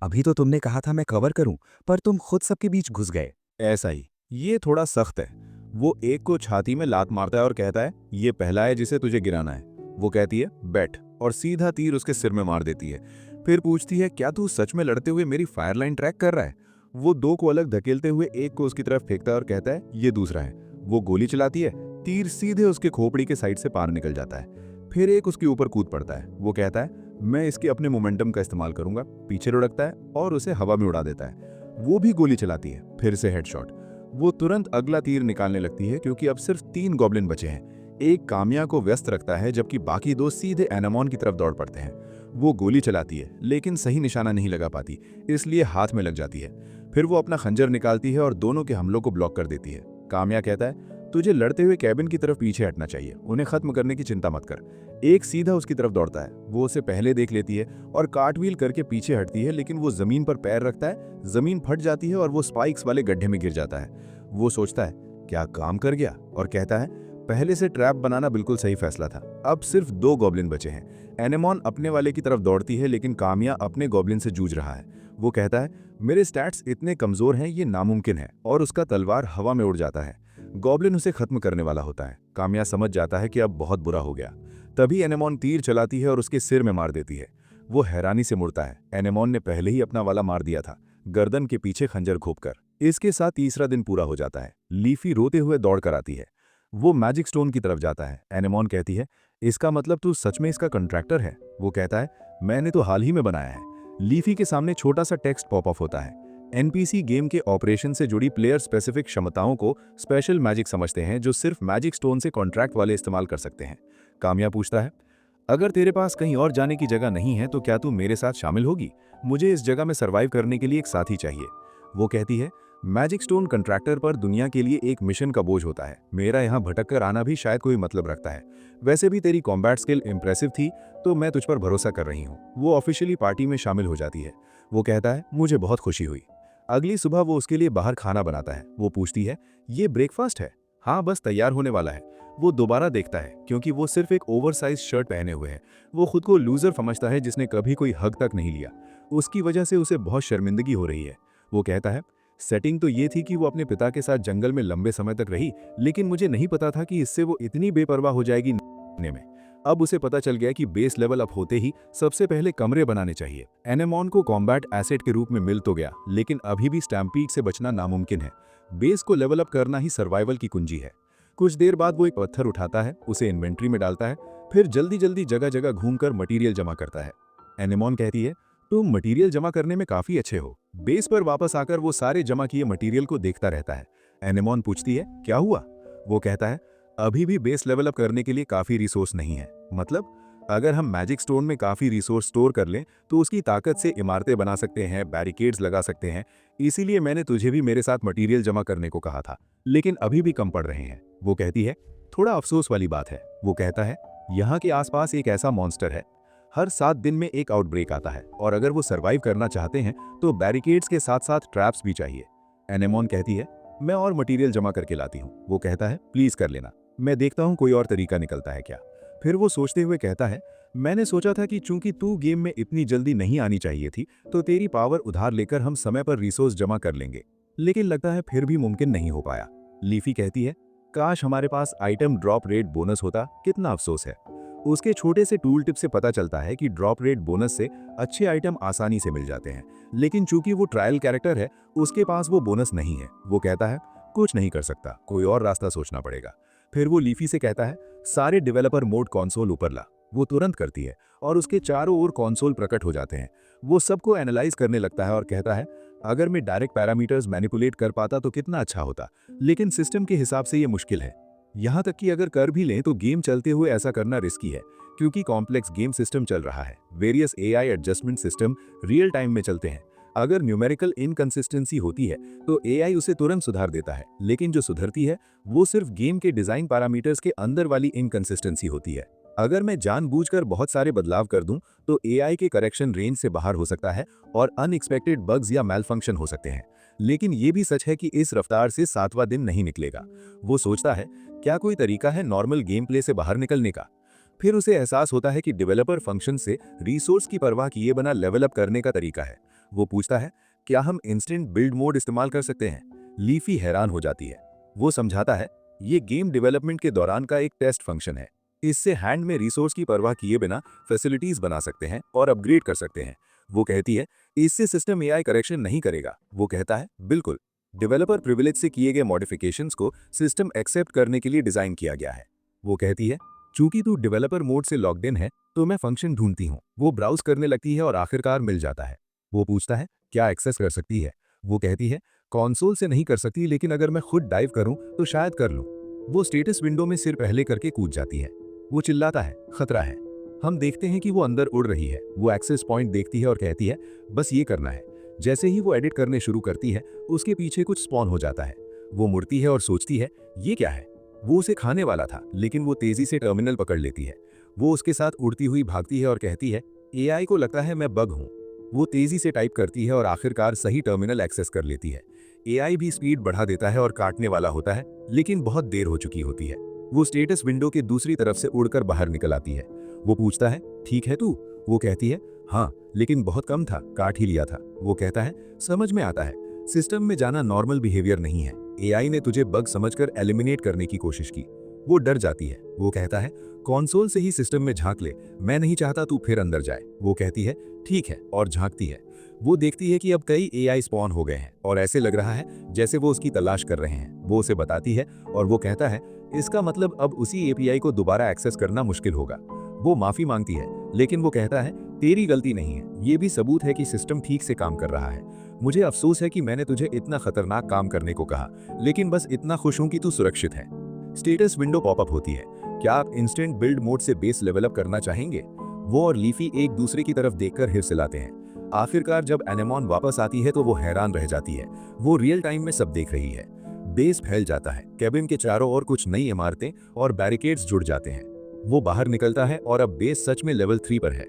S1: अभी तो तुमने कहा था मैं कवर करूं, पर तुम खुद सबके बीच घुस गए।
S2: ऐसा ही, ये थोड़ा सख्त है। वो एक को छाती में लात मारता है और कहता है ये पहला है जिसे तुझे गिराना है। वो कहती है बैठ, और सीधा तीर उसके सिर में मार देती है। फिर पूछती है क्या तू सच में लड़ते हुए मेरी फायर लाइन ट्रैक कर रहा है। वो 2 को अलग धकेलते हुए एक को उसकी तरफ फेंकता है और कहता है ये दूसरा है। वो गोली चलाती है, तीर सीधे उसके खोपड़ी के साइड से पार निकल जाता है। फिर एक उसके ऊपर कूद पड़ता है। वो कहता है मैं इसके अपने मोमेंटम का इस्तेमाल करूंगा। पीछे लुढ़कता है और उसे हवा में उड़ा देता है। वो भी गोली चलाती है, फिर से हेडशॉट। वो तुरंत अगला तीर निकालने लगती है क्योंकि अब सिर्फ 3 गॉब्लिन बचे हैं। एक कामिया को व्यस्त रखता है जबकि बाकी 2 सीधे एनेमोन की तरफ दौड़ पड़ते हैं। वो गोली चलाती है लेकिन सही निशाना नहीं लगा पाती, इसलिए हाथ में लग जाती है। फिर वो अपना खंजर निकालती है और दोनों के हमलों को ब्लॉक कर देती है। कामिया कहता है तुझे लड़ते हुए कैबिन की तरफ पीछे हटना चाहिए, उन्हें खत्म करने की चिंता मत कर। एक सीधा उसकी तरफ दौड़ता है। वो उसे पहले देख लेती है और कार्टव्हील करके पीछे हटती है, लेकिन वो जमीन पर पैर रखता है, जमीन फट जाती है और वो स्पाइक्स वाले गड्ढे में गिर जाता है। वो सोचता है क्या काम कर गया, और कहता है पहले से ट्रैप बनाना बिल्कुल सही फैसला था। अब सिर्फ 2 गॉब्लिन बचे हैं। एनेमोन अपने वाले की तरफ दौड़ती है लेकिन कामिया अपने गॉब्लिन से जूझ रहा है। वो कहता है मेरे स्टैट्स इतने कमजोर हैं ये नामुमकिन है, और उसका तलवार हवा में उड़ जाता है। गॉब्लिन उसे खत्म करने वाला होता है। कामिया समझ जाता है कि अब बहुत बुरा हो गया। तभी एनेमोन तीर चलाती है और उसके सिर में मार देती है। वो हैरानी से मुड़ता है। एनेमॉन ने पहले ही अपना वाला मार दिया था, गर्दन के पीछे खंजर घोंपकर। इसके साथ तीसरा दिन पूरा हो जाता है। लीफी रोते हुए दौड़ कर आती है। वो मैजिक स्टोन की तरफ जाता है। एनेमॉन कहती है, इसका मतलब तू सच में इसका कॉन्ट्रैक्टर है? वो कहता है, मैंने तो हाल ही में बनाया है। लीफी के सामने छोटा सा टेक्स्ट पॉप अप होता है। एनपीसी गेम के ऑपरेशन से जुड़ी प्लेयर स्पेसिफिक क्षमताओं को स्पेशल मैजिक समझते हैं, जो सिर्फ मैजिक स्टोन से कॉन्ट्रैक्ट वाले इस्तेमाल कर सकते हैं। कामया पूछता है, अगर तेरे पास कहीं और जाने की जगह नहीं है तो क्या तू मेरे साथ शामिल होगी? मुझे इस जगह में सर्वाइव करने के लिए एक साथी चाहिए। वो कहती है, मैजिक स्टोन कॉन्ट्रैक्टर पर दुनिया के लिए एक मिशन का बोझ होता है। मेरा यहाँ भटक कर आना भी शायद कोई मतलब रखता है। वैसे भी तेरी कॉम्बैट स्किल इंप्रेसिव थी, तो मैं तुझ पर भरोसा कर रही हूँ। वो ऑफिशियली पार्टी में शामिल हो जाती है। वो कहता है, मुझे बहुत खुशी हुई। अगली सुबह वो उसके लिए बाहर खाना बनाता है। वो पूछती है, ये ब्रेकफास्ट है? हाँ, बस तैयार होने वाला है। वो दोबारा देखता है, क्योंकि वो सिर्फ एक ओवरसाइज शर्ट पहने हुए है। वो खुद को लूजर समझता है जिसने कभी कोई हक तक नहीं लिया। उसकी वजह से उसे बहुत शर्मिंदगी हो रही है। वो कहता है, सेटिंग तो ये थी कि वो अपने पिता के साथ जंगल में लंबे समय तक रही, लेकिन मुझे नहीं पता था कि इससे वो इतनी बेपरवाह हो जाएगी में। अब उसे पता चल गया कि बेस लेवल अप होते ही सबसे पहले कमरे बनाने चाहिए। एनेमॉन को कॉम्बैट एसेट के रूप में मिल तो गया, लेकिन अभी भी स्टैम्पीड से बचना नामुमकिन है। बेस को लेवल अप करना ही सर्वाइवल की कुंजी है। कुछ देर बाद वो एक पत्थर उठाता है, उसे इन्वेंट्री में डालता है, फिर जल्दी जल्दी जगह जगह घूमकर मटेरियल जमा करता है। एनेमॉन कहती है, तुम मटेरियल जमा करने में काफी अच्छे हो। बेस पर वापस आकर वो सारे जमा किए मटेरियल को देखता रहता है। एनेमॉन पूछती है, क्या हुआ? वो कहता है, अभी भी बेस लेवल अप करने के लिए काफी रिसोर्स नहीं है। मतलब, अगर हम मैजिक स्टोन में काफी रिसोर्स स्टोर कर लें तो उसकी ताकत से इमारतें बना सकते हैं, बैरिकेड्स लगा सकते हैं। इसीलिए मैंने तुझे भी मेरे साथ मटेरियल जमा करने को कहा था, लेकिन अभी भी कम पड़ रहे हैं। वो कहती है, थोड़ा अफसोस वाली बात है। वो कहता है, यहाँ के आसपास एक ऐसा मॉन्स्टर है, हर 7 दिन में एक आउटब्रेक आता है, और अगर वो सरवाइव करना चाहते हैं तो बैरिकेड्स के साथ साथ ट्रैप्स भी चाहिए। एनेमॉन कहती है, मैं और मटेरियल जमा करके लाती हूँ। वो कहता है, प्लीज कर लेना, मैं देखता हूँ कोई और तरीका निकलता है क्या। फिर वो सोचते हुए कहता है, मैंने सोचा था कि चूंकि तू गेम में इतनी जल्दी नहीं आनी चाहिए थी, तो तेरी पावर उधार लेकर हम समय पर रिसोर्स जमा कर लेंगे, लेकिन लगता है फिर भी मुमकिन नहीं हो पाया। लीफी कहती है, काश हमारे पास आइटम ड्रॉप रेट बोनस होता, कितना अफसोस है। उसके छोटे से टूल टिप से पता चलता है कि ड्रॉप रेट बोनस से अच्छे आइटम आसानी से मिल जाते हैं, लेकिन चूंकि वो ट्रायल कैरेक्टर है, उसके पास वो बोनस नहीं है। वो कहता है, कुछ नहीं कर सकता, कोई और रास्ता सोचना पड़ेगा। फिर वो लीफी से कहता है, सारे डेवलपर मोड कंसोल ऊपर ला। वो तुरंत करती है और उसके चारों ओर कंसोल प्रकट हो जाते हैं। वो सबको एनालाइज करने लगता है और कहता है, अगर मैं डायरेक्ट पैरामीटर्स मैनिपुलेट कर पाता तो कितना अच्छा होता, लेकिन सिस्टम के हिसाब से ये मुश्किल है। यहाँ तक कि अगर कर भी लें तो गेम चलते हुए ऐसा करना रिस्की है, क्योंकि कॉम्प्लेक्स गेम सिस्टम चल रहा है। Various AI adjustment system real time में चलते हैं। अगर न्यूमेरिकल इनकंसिस्टेंसी होती है तो एआई उसे तुरंत सुधार देता है, लेकिन जो सुधरती है वो सिर्फ गेम के डिजाइन पैरामीटर्स के अंदर वाली इनकंसिस्टेंसी होती है। अगर मैं जानबूझकर बहुत सारे बदलाव कर दूं तो एआई के करेक्शन रेंज से बाहर हो सकता है और अनएक्सपेक्टेड बग्स या मैलफंक्शन हो सकते हैं। लेकिन ये भी सच है कि इस रफ्तार से 7वां दिन नहीं निकलेगा। वो सोचता है, क्या कोई तरीका है नॉर्मल गेम प्ले से बाहर निकलने का? फिर उसे एहसास होता है कि डेवलपर फंक्शन से रिसोर्स की परवाह किए बिना लेवल अप करने का तरीका है। वो पूछता है, क्या हम इंस्टेंट बिल्ड मोड इस्तेमाल कर सकते हैं? लीफी हैरान हो जाती है। वो समझाता है, ये गेम डेवलपमेंट के दौरान का एक टेस्ट फंक्शन है। इससे हैंड में रिसोर्स की परवाह किए बिना फैसिलिटीज बना सकते हैं और अपग्रेड कर सकते हैं। वो कहती है, इससे सिस्टम एआई करेक्शन नहीं करेगा। वो कहता है, बिल्कुल, डेवलपर प्रिविलेज से किए गए मॉडिफिकेशंस को सिस्टम एक्सेप्ट करने के लिए डिजाइन किया गया है। वो कहती है, चूंकि तू डेवलपर मोड से लॉग्ड इन है तो मैं फंक्शन ढूंढती हूँ। वो ब्राउज करने लगती है और आखिरकार मिल जाता है। वो पूछता है, क्या एक्सेस कर सकती है? वो कहती है, कंसोल से नहीं कर सकती, लेकिन अगर मैं खुद डाइव करूं तो शायद कर लूं। वो स्टेटस विंडो में सिर पहले करके कूद जाती है। वो चिल्लाता है, खतरा है। हम देखते हैं कि वो अंदर उड़ रही है। वो एक्सेस पॉइंट देखती है और कहती है, बस ये करना है। जैसे ही वो एडिट करने शुरू करती है, उसके पीछे कुछ स्पॉन हो जाता है। वो मुड़ती है और सोचती है, ये क्या है? वो उसे खाने वाला था, लेकिन वो तेजी से टर्मिनल पकड़ लेती है। वो उसके साथ उड़ती हुई भागती है और कहती है, एआई को लगता है मैं बग हूं। वो तेजी से टाइप करती है और आखिरकार सही टर्मिनल एक्सेस कर लेती है। एआई भी स्पीड बढ़ा देता है और काटने वाला होता है, लेकिन बहुत देर हो चुकी होती है। वो स्टेटस विंडो के दूसरी तरफ से उड़कर बाहर निकल आती है। वो पूछता है, ठीक है तू? वो कहती है, हाँ, लेकिन बहुत कम था, काट ही लिया था। वो कहता है, समझ में आता है, सिस्टम में जाना नॉर्मल बिहेवियर नहीं है। एआई ने तुझे बग समझकर एलिमिनेट करने की कोशिश की। वो डर जाती है। वो कहता है, कंसोल से ही सिस्टम में झांक ले, मैं नहीं चाहता तू फिर अंदर जाए। वो कहती है ठीक है और झांकती है। वो देखती है कि अब कई एआई स्पॉन हो गए हैं और ऐसे लग रहा है जैसे वो उसकी तलाश कर रहे हैं। वो उसे बताती है और वो कहता है इसका मतलब अब उसी एपीआई को दोबारा एक्सेस करना मुश्किल होगा। वो माफी मांगती है लेकिन वो कहता है तेरी गलती नहीं है, ये भी सबूत है कि सिस्टम ठीक से काम कर रहा है। मुझे अफसोस है कि मैंने तुझे इतना खतरनाक काम करने को कहा, लेकिन बस इतना खुश हूं कि तू सुरक्षित है। स्टेटस विंडो पॉपअप होती है। क्या आप इंस्टेंट बिल्ड मोड से बेस लेवल अप करना चाहेंगे? वो और लीफी एक दूसरे की तरफ देखकर हिरसिलाते हैं। आखिरकार जब एनेमॉन वापस आती है तो वो हैरान रह जाती है। वो रियल टाइम में सब देख रही है। बेस फैल जाता है, केबिन के चारों ओर कुछ नई इमारतें और बैरिकेड्स जुड़ जाते हैं। वो बाहर निकलता है और अब बेस सच में लेवल 3 पर है।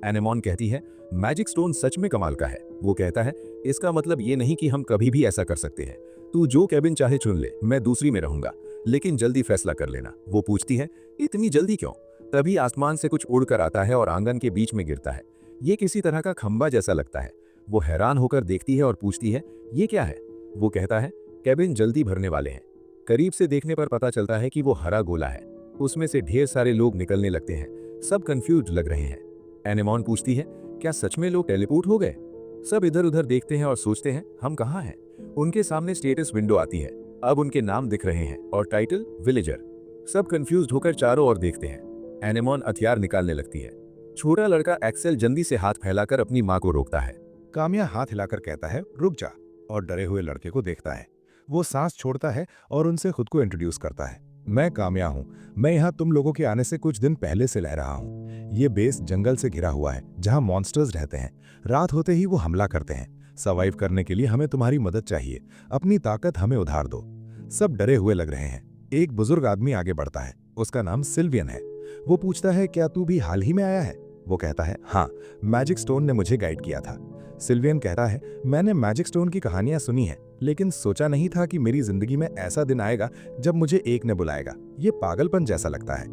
S2: एनेमॉन कहती है मैजिक स्टोन सच में कमाल का है। वो कहता है इसका मतलब ये नहीं कि हम कभी भी ऐसा कर सकते हैं। तू जो केबिन चाहे चुन ले, मैं दूसरी में रहूंगा, लेकिन जल्दी फैसला कर लेना। वो पूछती है इतनी जल्दी क्यों? तभी आसमान से कुछ उड़कर आता है और आंगन के बीच में गिरता है। ये किसी तरह का खंबा जैसा लगता है। वो हैरान होकर देखती है और पूछती है ये क्या है? वो कहता है केबिन जल्दी भरने वाले हैं। करीब से देखने पर पता चलता है कि वो हरा गोला है। उसमें से ढेर सारे लोग निकलने लगते हैं। सब कंफ्यूज लग रहे हैं। एनेमॉन पूछती है क्या सच में लोग टेलीपोर्ट हो गए? सब इधर उधर देखते हैं और सोचते हैं हम कहाँ हैं। उनके सामने स्टेटस विंडो आती है। अब उनके नाम दिख रहे हैं और टाइटल विलेजर। सब कंफ्यूज होकर चारों ओर देखते हैं। एनेमॉन हथियार निकालने लगती है। छोटा लड़का एक्सेल जल्दी से हाथ फैलाकर अपनी मां को रोकता है।
S3: काम्या हाथ हिलाकर कहता है रुक जा, और डरे हुए लड़के को देखता है। वो सांस छोड़ता है और उनसे खुद को इंट्रोड्यूस करता है। मैं काम्या हूँ। मैं यहाँ तुम लोगों के आने से कुछ दिन पहले से रह रहा हूँ। ये बेस जंगल से घिरा हुआ है जहाँ मॉन्स्टर्स रहते हैं। रात होते ही वो हमला करते हैं। सर्वाइव करने के लिए हमें तुम्हारी मदद चाहिए। अपनी ताकत हमें उधार दो। सब डरे हुए लग रहे हैं। एक बुजुर्ग आदमी आगे बढ़ता है। उसका नाम सिल्वियन है। वो पूछता है क्या तू भी हाल ही में आया है? वो कहता है हाँ, मैजिक स्टोन ने मुझे गाइड किया था। सिल्वियन कहता है मैंने मैजिक स्टोन की कहानियां सुनी हैं, लेकिन सोचा नहीं था कि मेरी जिंदगी में ऐसा दिन आएगा जब मुझे एक ने बुलाएगा। ये पागलपन जैसा लगता है।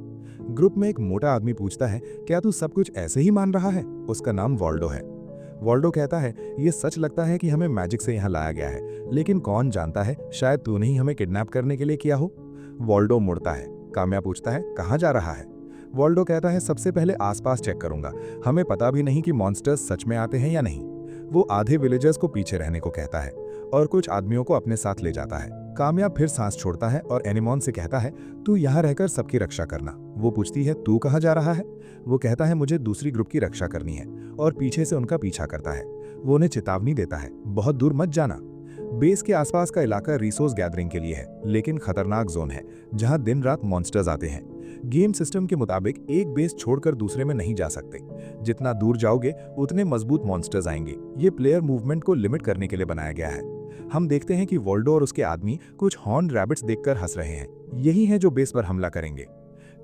S3: ग्रुप में एक मोटा आदमी पूछता है क्या तू सब कुछ ऐसे ही मान रहा है? उसका नाम वॉल्डो है। वॉल्डो कहता है ये सच लगता है कि हमें मैजिक से यहाँ लाया गया है, लेकिन कौन जानता है शायद तूने ही हमें किडनैप करने के लिए किया हो। वॉल्डो मुड़ता है। काम्या पूछता है कहाँ जा रहा है? वॉल्डो कहता है सबसे पहले आसपास चेक करूंगा। हमें पता भी नहीं कि मॉन्स्टर्स सच में आते हैं या नहीं। वो आधे विलेजर्स को पीछे रहने को कहता है और कुछ आदमियों को अपने साथ ले जाता है। काम्या फिर सांस छोड़ता है और एनेमॉन से कहता है तू यहाँ रहकर सबकी रक्षा करना। वो पूछती है तू कहाँ जा रहा है? वो कहता है मुझे दूसरी ग्रुप की रक्षा करनी है, और पीछे से उनका पीछा करता है। वो उन्हें चेतावनी देता है बहुत दूर मत जाना। बेस के आसपास का इलाका रिसोर्स गैदरिंग के लिए है, लेकिन खतरनाक जोन है जहां दिन रात मॉन्स्टर्स आते हैं। गेम सिस्टम के मुताबिक एक बेस छोड़कर दूसरे में नहीं जा सकते। जितना दूर जाओगे उतने मजबूत मॉन्स्टर्स आएंगे। ये प्लेयर मूवमेंट को लिमिट करने के लिए बनाया गया है। हम देखते हैं कि वोल्डो और उसके आदमी कुछ हॉर्न रैबिट्स देखकर हंस रहे हैं। यही है जो बेस पर हमला करेंगे।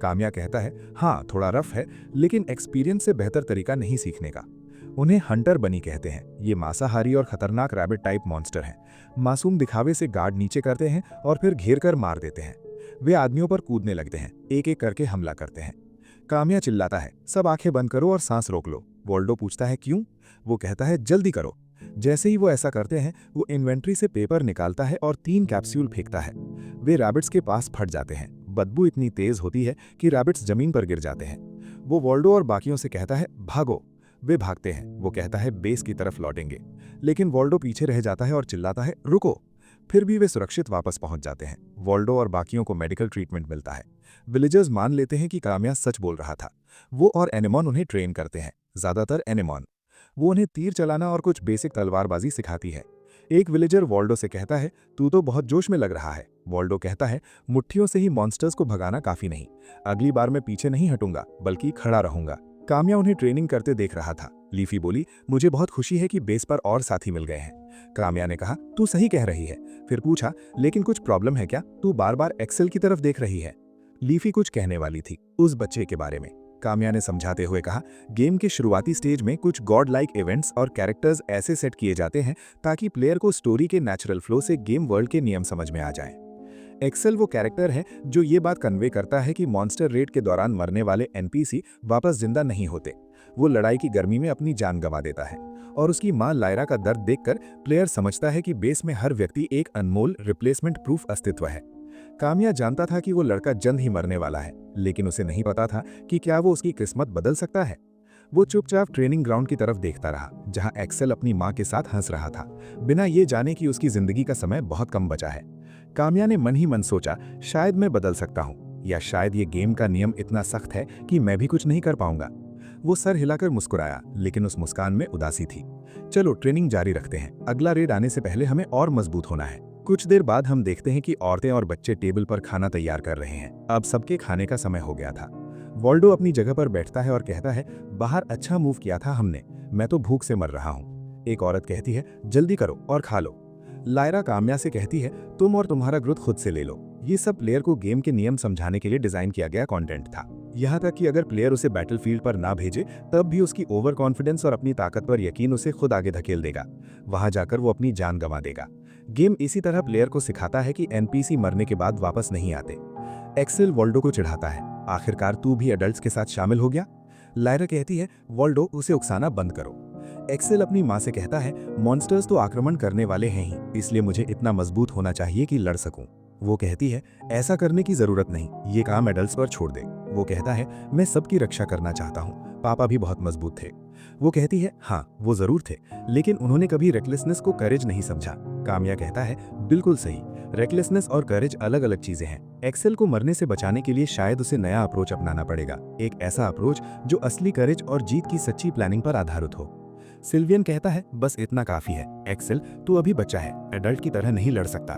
S3: काम्या कहता है हाँ, थोड़ा रफ है, लेकिन एक्सपीरियंस से बेहतर तरीका नहीं सीखने का। उन्हें हंटर बनी कहते हैं। ये मांसाहारी और खतरनाक रैबिट टाइप मॉन्स्टर हैं। मासूम दिखावे से गार्ड नीचे करते हैं और फिर घेर कर मार देते हैं। वे आदमियों पर कूदने लगते हैं, एक एक करके हमला करते हैं। काम्या चिल्लाता है सब आंखें बंद करो और सांस रोक लो। वोल्डो पूछता है क्यों? वो कहता है जल्दी करो। जैसे ही वो ऐसा करते हैं वो इन्वेंट्री से पेपर निकालता है और 3 कैप्सूल फेंकता है। वे रैबिट्स के पास फट जाते हैं। बदबू इतनी तेज होती है कि रैबिट्स जमीन पर गिर जाते हैं। वो वोल्डो और बाकियों से कहता है भागो। वे भागते हैं। वो कहता है बेस की तरफ लौटेंगे, लेकिन वोल्डो पीछे रह जाता है और चिल्लाता है रुको। फिर भी वे सुरक्षित वापस पहुंच जाते हैं। वोल्डो और बाकियों को मेडिकल ट्रीटमेंट मिलता है। विलेजर्स मान लेते हैं कि काम्या सच बोल रहा था। वो और एनेमॉन उन्हें ट्रेन करते हैं, ज्यादातर एनेमॉन। वो उन्हें तीर चलाना और कुछ बेसिक तलवारबाजी सिखाती है। एक विलेजर वोल्डो से कहता है तू तो बहुत जोश में लग रहा है। वोल्डो कहता है मुट्ठियों से ही मॉन्स्टर्स को भगाना काफी नहीं। अगली बार मैं पीछे नहीं हटूंगा, बल्कि खड़ा रहूंगा। काम्या उन्हें ट्रेनिंग करते देख रहा था। लीफी बोली मुझे बहुत खुशी है कि बेस पर और साथी मिल गए हैं। काम्या ने कहा तू सही कह रही है। फिर पूछा लेकिन कुछ प्रॉब्लम है क्या? तू बार बार एक्सेल की तरफ देख रही है। लीफी कुछ कहने वाली थी उस बच्चे के बारे में। काम्या ने समझाते हुए कहा गेम के शुरुआती स्टेज में कुछ गॉड लाइक इवेंट्स और कैरेक्टर्स ऐसे सेट किए जाते हैं ताकि प्लेयर को स्टोरी के नेचुरल फ्लो से गेम वर्ल्ड के नियम समझ में आ जाए। एक्सेल वो कैरेक्टर है जो ये बात कन्वे करता है कि मॉन्स्टर रेड के दौरान मरने वाले एनपीसी वापस जिंदा नहीं होते। वो लड़ाई की गर्मी में अपनी जान गंवा देता है, और उसकी मां लायरा का दर्द देखकर प्लेयर समझता है कि बेस में हर व्यक्ति एक अनमोल रिप्लेसमेंट प्रूफ अस्तित्व है। काम्या जानता था कि वो लड़का जल्द ही मरने वाला है, लेकिन उसे नहीं पता था कि क्या वो उसकी किस्मत बदल सकता है। वो चुपचाप ट्रेनिंग ग्राउंड की तरफ देखता रहा, जहां एक्सेल अपनी मां के साथ हंस रहा था, बिना ये जाने कि उसकी जिंदगी का समय बहुत कम बचा है। काम्या ने मन ही मन सोचा, शायद मैं बदल सकता हूँ, या शायद ये गेम का नियम इतना सख्त है कि मैं भी कुछ नहीं कर पाऊंगा। वो सर हिलाकर मुस्कुराया, लेकिन उस मुस्कान में उदासी थी। चलो ट्रेनिंग जारी रखते हैं, अगला रेड आने से पहले हमें और मजबूत होना है। कुछ देर बाद हम देखते हैं कि औरतें और बच्चे टेबल पर खाना तैयार कर रहे हैं। अब सबके खाने का समय हो गया था। वॉल्डो अपनी जगह पर बैठता है और कहता है, बाहर अच्छा मूव किया था हमने, मैं तो भूख से मर रहा हूँ। एक औरत कहती है, जल्दी करो और खा लो। लायरा काम्या से कहती है, तुम और तुम्हारा ग्रुप खुद से ले लो। ये सब प्लेयर को गेम के नियम समझाने के लिए डिजाइन किया गया कंटेंट था। यहाँ तक कि अगर प्लेयर उसे बैटलफील्ड पर ना भेजे, तब भी उसकी ओवर कॉन्फिडेंस और अपनी ताकत पर यकीन उसे खुद आगे धकेल देगा। वहां जाकर वो अपनी जान गंवा देगा। गेम इसी तरह प्लेयर को सिखाता है कि एनपीसी मरने के बाद वापस नहीं आते। एक्सेल वॉल्डो को चिढ़ाता है, आखिरकार तू भी एडल्ट्स के साथ शामिल हो गया। लायरा कहती है, वॉल्डो उसे उकसाना बंद करो। एक्सेल अपनी मां से कहता है, मॉन्स्टर्स तो आक्रमण करने वाले हैं ही, इसलिए मुझे इतना मजबूत होना चाहिए कि लड़ सकूं। वो कहती है, ऐसा करने की जरूरत नहीं, ये काम एडल्ट्स पर छोड़ दे। वो कहता है, मैं सबकी रक्षा करना चाहता हूँ, पापा भी बहुत मजबूत थे। वो कहती है, हाँ वो जरूर थे, लेकिन उन्होंने कभी रेकलेसनेस को करेज नहीं समझा। काम्या कहता है, बिल्कुल सही, रेकलेसनेस और करेज अलग अलग चीजें हैं। एक्सेल को मरने से बचाने के लिए शायद उसे नया अप्रोच अपनाना पड़ेगा, एक ऐसा अप्रोच जो असली करेज और जीत की सच्ची प्लानिंग पर आधारित हो। सिल्वियन कहता है, बस इतना काफी है एक्सेल, तू अभी बच्चा है, एडल्ट की तरह नहीं लड़ सकता।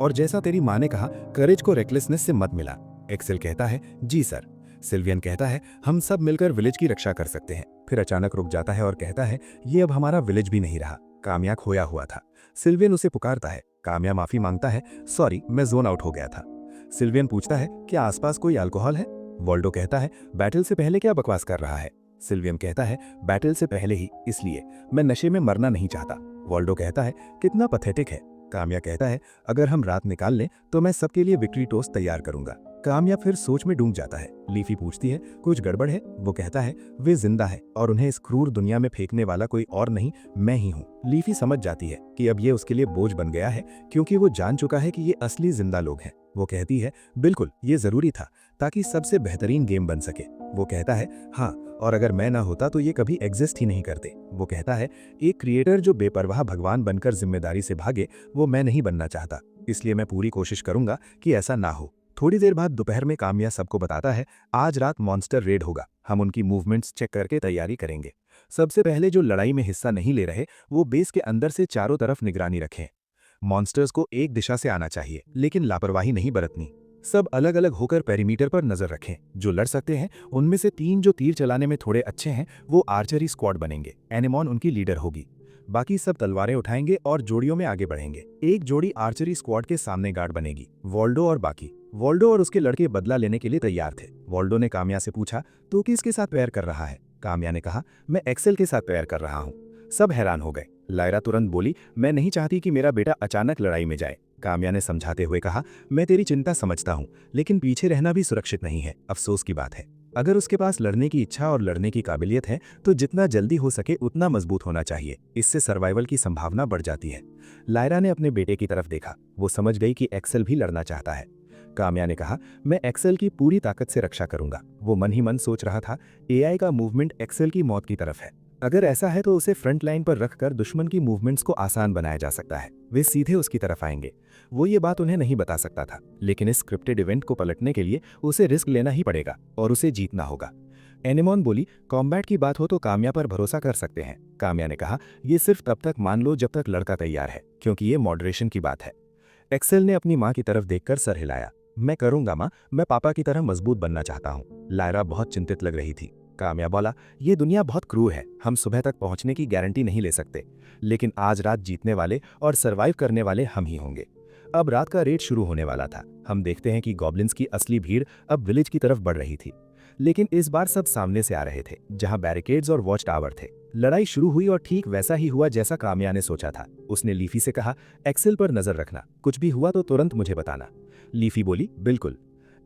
S3: और जैसा तेरी माँ ने कहा, करेज को रेकलेसनेस से मत मिला। एक्सेल कहता है, जी सर। सिल्वियन कहता है, हम सब मिलकर विलेज की रक्षा कर सकते हैं। फिर अचानक रुक जाता है और कहता है, ये अब हमारा विलेज भी नहीं रहा, काम्या खोया हुआ था। सिल्वियन उसे पुकारता है, काम्या माफी मांगता है, सॉरी मैं जोन आउट हो गया था। सिल्वियन पूछता है, क्या आसपास कोई अल्कोहल है? वॉल्डो कहता है, बैटल से पहले क्या बकवास कर रहा है? सिल्वियन कहता है, बैटल से पहले ही, इसलिए मैं नशे में मरना नहीं चाहता। वॉल्डो कहता है, कितना पैथेटिक है। काम्या कहता है, अगर हम रात निकाल लें तो मैं सबके लिए विक्ट्री टोस्ट तैयार करूंगा। काम्या फिर सोच में डूब जाता है। लीफी पूछती है, कुछ गड़बड़ है? वो कहता है, वे जिंदा है और उन्हें इस क्रूर दुनिया में फेंकने वाला कोई और नहीं, मैं ही हूँ। लीफी समझ जाती है कि अब ये उसके लिए बोझ बन गया है, क्योंकि वो जान चुका है कि ये असली जिंदा लोग हैं। वो कहती है, बिल्कुल ये जरूरी था, ताकि सबसे बेहतरीन गेम बन सके। वो कहता है, हाँ, और अगर मैं ना होता तो ये कभी एग्जिस्ट ही नहीं करते। वो कहता है, एक क्रिएटर जो बेपरवाह भगवान बनकर जिम्मेदारी से भागे, वो मैं नहीं बनना चाहता, इसलिए मैं पूरी कोशिश करूंगा कि ऐसा ना हो। थोड़ी देर बाद दोपहर में काम्या सबको बताता है, आज रात मॉन्स्टर रेड होगा, हम उनकी मूवमेंट्स चेक करके तैयारी करेंगे। सबसे पहले जो लड़ाई में हिस्सा नहीं ले रहे, वो बेस के अंदर से चारों तरफ निगरानी रखें। मॉन्स्टर्स को एक दिशा से आना चाहिए, लेकिन लापरवाही नहीं बरतनी। सब अलग अलग होकर पेरीमीटर पर नजर रखें। जो लड़ सकते हैं उनमें से 3 जो तीर चलाने में थोड़े अच्छे हैं, वो आर्चरी स्क्वाड बनेंगे। एनेमॉन उनकी लीडर होगी। बाकी सब तलवारें उठाएंगे और जोड़ियों में आगे बढ़ेंगे। एक जोड़ी आर्चरी स्क्वाड के सामने गार्ड बनेगी। वॉल्डो और बाकी। वॉल्डो और उसके लड़के बदला लेने के लिए तैयार थे। वॉल्डो ने काम्या से पूछा, तू किसके साथ पैर कर रहा है? काम्या ने कहा, मैं एक्सेल के साथ पैर कर रहा हूँ। सब हैरान हो गए। लायरा तुरंत बोली, मैं नहीं चाहती कि मेरा बेटा अचानक लड़ाई में जाए। काम्या ने समझाते हुए कहा, मैं तेरी चिंता समझता हूँ, लेकिन पीछे रहना भी सुरक्षित नहीं है। अफसोस की बात है। अगर उसके पास लड़ने की इच्छा और लड़ने की काबिलियत है तो जितना जल्दी हो सके उतना मजबूत होना चाहिए। इससे सर्वाइवल की संभावना बढ़ जाती है। लायरा ने अपने बेटे की तरफ देखा। वो समझ गई कि एक्सेल भी लड़ना चाहता है। काम्या ने कहा, मैं एक्सेल की पूरी ताकत से रक्षा करूंगा। वो मन ही मन सोच रहा था, एआई का मूवमेंट एक्सेल की मौत की तरफ है। अगर ऐसा है तो उसे फ्रंट लाइन पर रखकर दुश्मन की मूवमेंट्स को आसान बनाया जा सकता है। वे सीधे उसकी तरफ आएंगे। वो ये बात उन्हें नहीं बता सकता था, लेकिन इस स्क्रिप्टेड इवेंट को पलटने के लिए उसे रिस्क लेना ही पड़ेगा और उसे जीतना होगा। एनेमॉन बोली, कॉम्बैट की बात हो तो काम्या पर भरोसा कर सकते हैं। काम्या ने कहा, ये सिर्फ तब तक मान लो जब तक लड़का तैयार है, क्योंकि ये मॉडरेशन की बात है। एक्सेल ने अपनी माँ की तरफ देखकर सर हिलाया। मैं करूंगा माँ, मैं पापा की तरह मजबूत बनना चाहता हूँ। लायरा बहुत चिंतित लग रही थी। काम्या बोला, ये दुनिया बहुत क्रूर है, हम सुबह तक पहुंचने की गारंटी नहीं ले सकते, लेकिन आज रात जीतने वाले और सरवाइव करने वाले हम ही होंगे। अब रात का रेड शुरू होने वाला था। हम देखते हैं कि गॉब्लिन्स की असली भीड़ अब विलेज की तरफ बढ़ रही थी, लेकिन इस बार सब सामने से आ रहे थे, जहां बैरिकेड्स और वॉच टावर थे। लड़ाई शुरू हुई और ठीक वैसा ही हुआ जैसा काम्या ने सोचा था। उसने लीफी से कहा, एक्सेल पर नजर रखना, कुछ भी हुआ तो तुरंत मुझे बताना। लीफी बोली, बिल्कुल।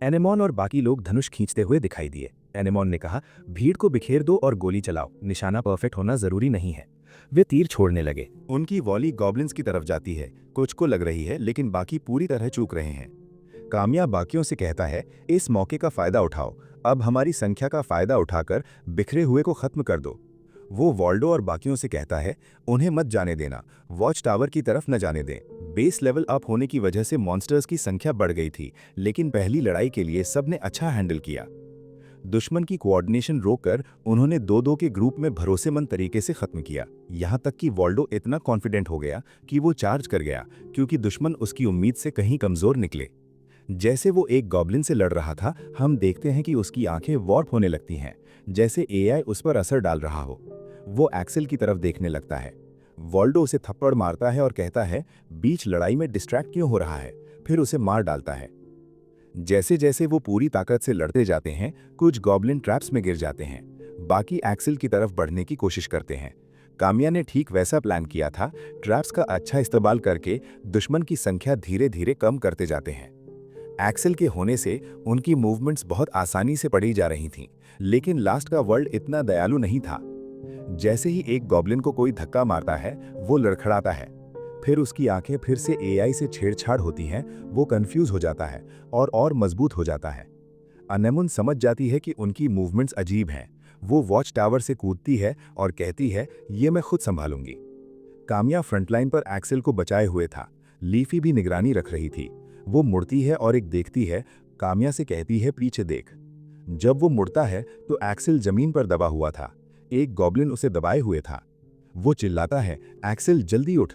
S3: एनेमॉन और बाकी लोग धनुष खींचते हुए दिखाई दिए। एनेमॉन ने कहा, भीड़ को बिखेर दो और गोली चलाओ, निशाना परफेक्ट होना जरूरी नहीं है। वे तीर छोड़ने लगे। उनकी वॉली गॉब्लिन्स की तरफ जाती है। कुछ को लग रही है, लेकिन बाकी पूरी तरह चूक रहे हैं।
S2: कामिया बाकियों से कहता है, इस मौके का फायदा उठाओ, अब हमारी संख्या का फायदा उठाकर बिखरे हुए को खत्म कर दो। वो वॉल्डो और बाकियों से कहता है, उन्हें मत जाने देना, वॉच टावर की तरफ न जाने दें। बेस लेवल अप होने की वजह से मॉन्स्टर्स की संख्या बढ़ गई थी, लेकिन पहली लड़ाई के लिए सबने अच्छा हैंडल किया। दुश्मन की कोऑर्डिनेशन रोककर उन्होंने दो दो के ग्रुप में भरोसेमंद तरीके से खत्म किया। यहाँ तक कि वॉल्डो इतना कॉन्फिडेंट हो गया कि वो चार्ज कर गया, क्योंकि दुश्मन उसकी उम्मीद से कहीं कमजोर निकले। जैसे वो एक गॉब्लिन से लड़ रहा था, हम देखते हैं कि उसकी आंखें वॉर्प होने लगती हैं, जैसे एआई उस पर असर डाल रहा हो। वो एक्सेल की तरफ देखने लगता है। वॉल्डो उसे थप्पड़ मारता है और कहता है, बीच लड़ाई में डिस्ट्रैक्ट क्यों हो रहा है, फिर उसे मार डालता है। जैसे जैसे वो पूरी ताकत से लड़ते जाते हैं, कुछ गॉब्लिन ट्रैप्स में गिर जाते हैं, बाकी एक्सेल की तरफ बढ़ने की कोशिश करते हैं। कामिया ने ठीक वैसा प्लान किया था, ट्रैप्स का अच्छा इस्तेमाल करके दुश्मन की संख्या धीरे धीरे कम करते जाते हैं। एक्सेल के होने से उनकी मूवमेंट्स बहुत आसानी से पड़ी जा रही थीं, लेकिन लास्ट का वर्ल्ड इतना दयालु नहीं था। जैसे ही एक गॉब्लिन को कोई धक्का मारता है, वो लड़खड़ाता है, फिर उसकी आंखें फिर से एआई से छेड़छाड़ होती हैं, वो कंफ्यूज हो जाता है और मजबूत हो जाता है। अनेमुन समझ जाती है कि उनकी मूवमेंट्स अजीब हैं। वो वॉच टावर से कूदती है और कहती है, ये मैं खुद संभालूंगी। कामिया फ्रंटलाइन पर एक्सेल को बचाए हुए था, लीफी भी निगरानी रख रही थी। वो मुड़ती है और एक देखती है, कामिया से कहती है, पीछे देख। जब वो मुड़ता है तो एक्सेल जमीन पर दबा हुआ था, एक गॉब्लिन उसे दबाए हुए था। वो चिल्लाता है, एक्सेल जल्दी उठ।